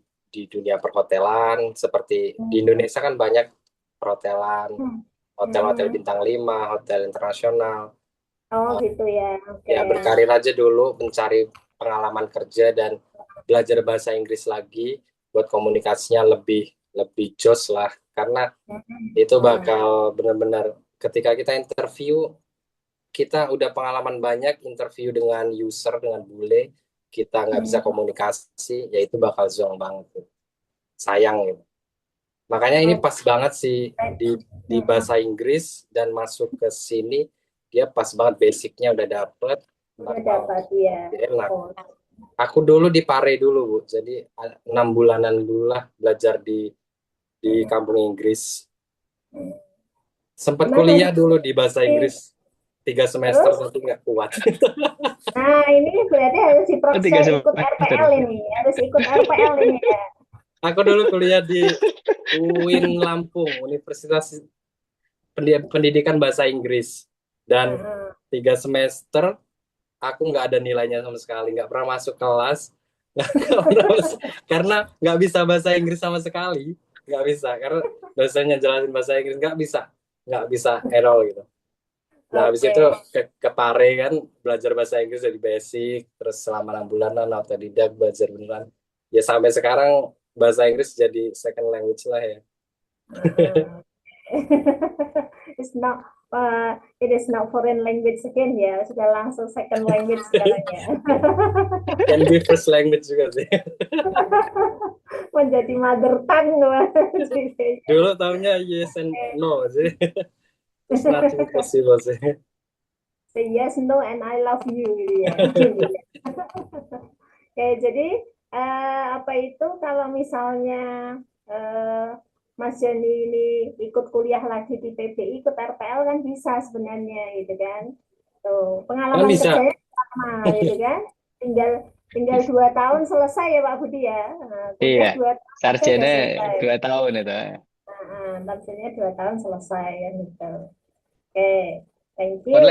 dunia perhotelan, seperti di Indonesia kan banyak perhotelan, hotel-hotel bintang 5, hotel internasional. Oh gitu ya. Oke. Ya berkarir aja dulu, mencari pengalaman kerja dan belajar bahasa Inggris lagi buat komunikasinya lebih jos lah, karena itu bakal benar-benar ketika kita interview, kita udah pengalaman banyak interview dengan user, dengan bule, kita nggak bisa komunikasi, ya itu bakal zonk banget tuh. Sayang gitu. Makanya ini pas banget sih di bahasa Inggris dan masuk ke sini, dia pas banget basicnya udah dapet. Udah dapat ya. Enak. Aku dulu di Pare dulu, Bu. Jadi 6 bulanan dulu lah belajar di kampung Inggris. Sempat kuliah dulu di bahasa Inggris 3 semester tapi nggak kuat. Nah ini berarti harus diproses ikut RPL ini, harus ikut RPL ini ya. Aku dulu kuliah di UIN Lampung, Universitas Pendidikan Bahasa Inggris, dan 3 semester aku nggak ada nilainya sama sekali, nggak pernah masuk kelas, karena nggak bisa bahasa Inggris sama sekali, nggak bisa, karena dosennya jelasin bahasa Inggris nggak bisa at all gitu. Nah, habis itu ke Pare kan, belajar bahasa Inggris dari basic, terus selama 6 bulanan autodidak belajar beneran. Ya sampai sekarang bahasa Inggris jadi second language lah ya. It is not foreign language again ya, sudah langsung second language sekarang ya. Can be first language juga sih. Menjadi mother tongue. Dulu tahunya yes and no sih. It's nothing possible sih. Say yes, no, and I love you gitu ya. Oke, jadi apa itu kalau misalnya Mas Joni ini ikut kuliah lagi di PBI, ikut RPL kan bisa sebenarnya gitu kan. Tuh, pengalaman kerjanya sama gitu kan. Tinggal 2 tahun selesai ya Pak Budi ya. Iya, sarjana 2 tahun itu. Sarjana 2 tahun selesai ya gitu. Oke, thank you. Oke,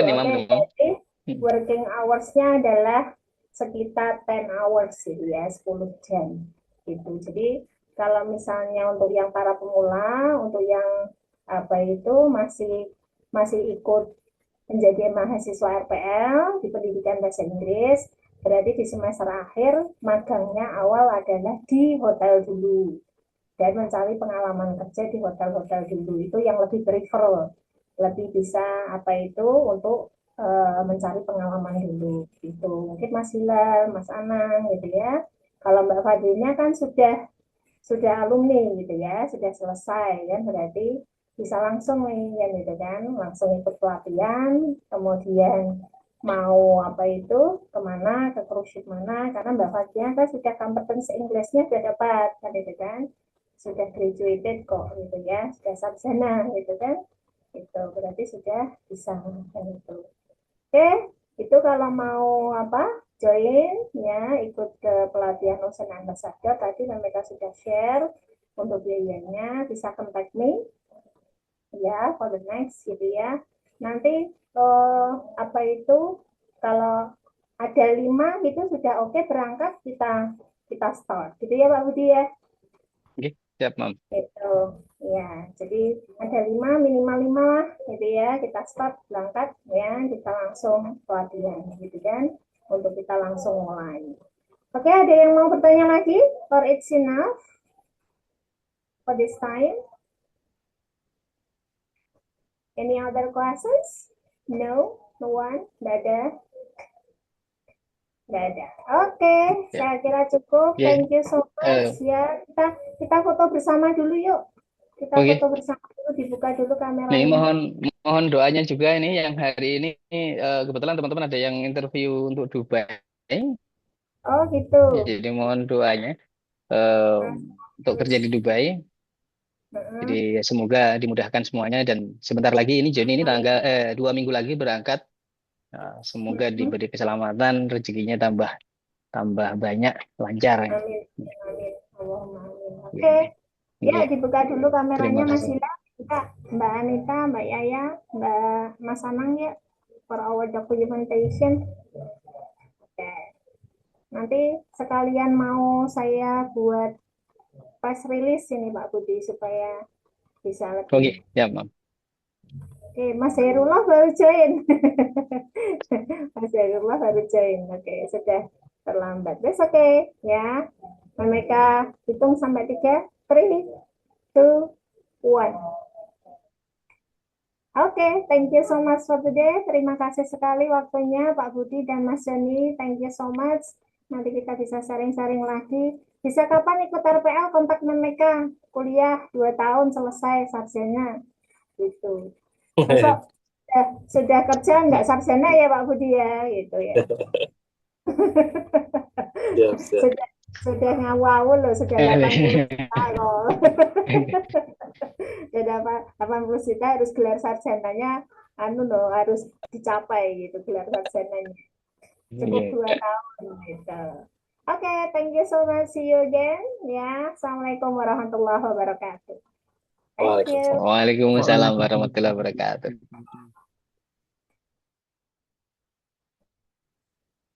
jadi working hours-nya adalah sekitar 10 hours gitu ya, 10 jam gitu. Jadi kalau misalnya untuk yang para pemula, untuk yang apa itu masih ikut menjadi mahasiswa RPL di pendidikan bahasa Inggris, Berarti di semester akhir magangnya awal adalah di hotel dulu dan mencari pengalaman kerja di hotel-hotel dulu. Itu yang lebih prefer, lebih bisa apa itu untuk mencari pengalaman dulu gitu. Mungkin Mas Hilal, Mas Anang gitu ya. Kalau Mbak Fadilnya kan sudah alumni gitu ya, sudah selesai kan, berarti bisa langsung nih kan gitu kan, langsung ikut pelatihan, kemudian mau apa itu kemana, ke cruise mana, karena Mbak Fatia kan sudah kompetensi Inggrisnya sudah dapat kan gitu kan, sudah graduated kok gitu ya, sudah sarjana gitu kan, itu berarti sudah bisa kan itu. Oke, itu kalau mau apa join ya ikut ke pelatihan Ocean Ambassador tadi mereka sudah share untuk biayanya bisa contact me ya for the next gitu ya. Nanti apa itu kalau ada 5 gitu sudah oke berangkat kita kita start gitu ya Pak Budi ya. Oke, siap, Mam. Itu ya, jadi ada 5 minimal 5 lah gitu ya, kita start berangkat ya, kita langsung pelatihan gitu kan, untuk kita langsung mulai. Oke, ada yang mau bertanya lagi or it's enough for this time? Any other questions? No, no one, tidak ada. Nggak ada. Oke, saya kira cukup. Ya. Thank you so much ya. Kita foto bersama dulu yuk. Kita Oke. foto bersama dulu, dibuka dulu Nih, kameranya. mohon doanya juga ini yang hari ini kebetulan teman-teman ada yang interview untuk Dubai. Oh gitu. Jadi mohon doanya eh, untuk kerja di Dubai. Jadi semoga dimudahkan semuanya dan sebentar lagi ini Joni ini tanggal 2 minggu lagi berangkat. Semoga diberi keselamatan, rezekinya tambah banyak, lancar. Amin. Amin. Allahumma amin. Oke. Iya. Ya, dibuka dulu kameranya Terima Mas kasih. Ila. Kita Mbak Anita, Mbak Yaya, Mbak Mas Anang ya for our documentation. Oke. Nanti sekalian mau saya buat press release ini Pak Budi supaya bisa lebih. Oke, ya, Mam. Oke, Mas Herullah baru join. Mas Herullah baru join. Oke, sudah terlambat. That's okay ya. Mereka hitung sampai 3, 3, 2, 1. Oke, thank you so much for today. Terima kasih sekali waktunya Pak Budi dan Mas Joni. Thank you so much. Nanti kita bisa sharing-sharing lagi. Bisa kapan ikut RPL kontak mereka. Kuliah 2 tahun selesai sarjana. Gitu. Besok sudah kerja nggak sarjana ya Pak Budi ya, gitu ya. Sudah ngawur loh, sudah 80 juta loh. Sudah 80 juta harus gelar sarjananya, loh harus dicapai gitu gelar sarjananya. Cukup 2 tahun gitu. Oke, thank you so much. See you again. Ya, Assalamualaikum warahmatullahi wabarakatuh. Thank you. Waalaikumsalam warahmatullahi wabarakatuh.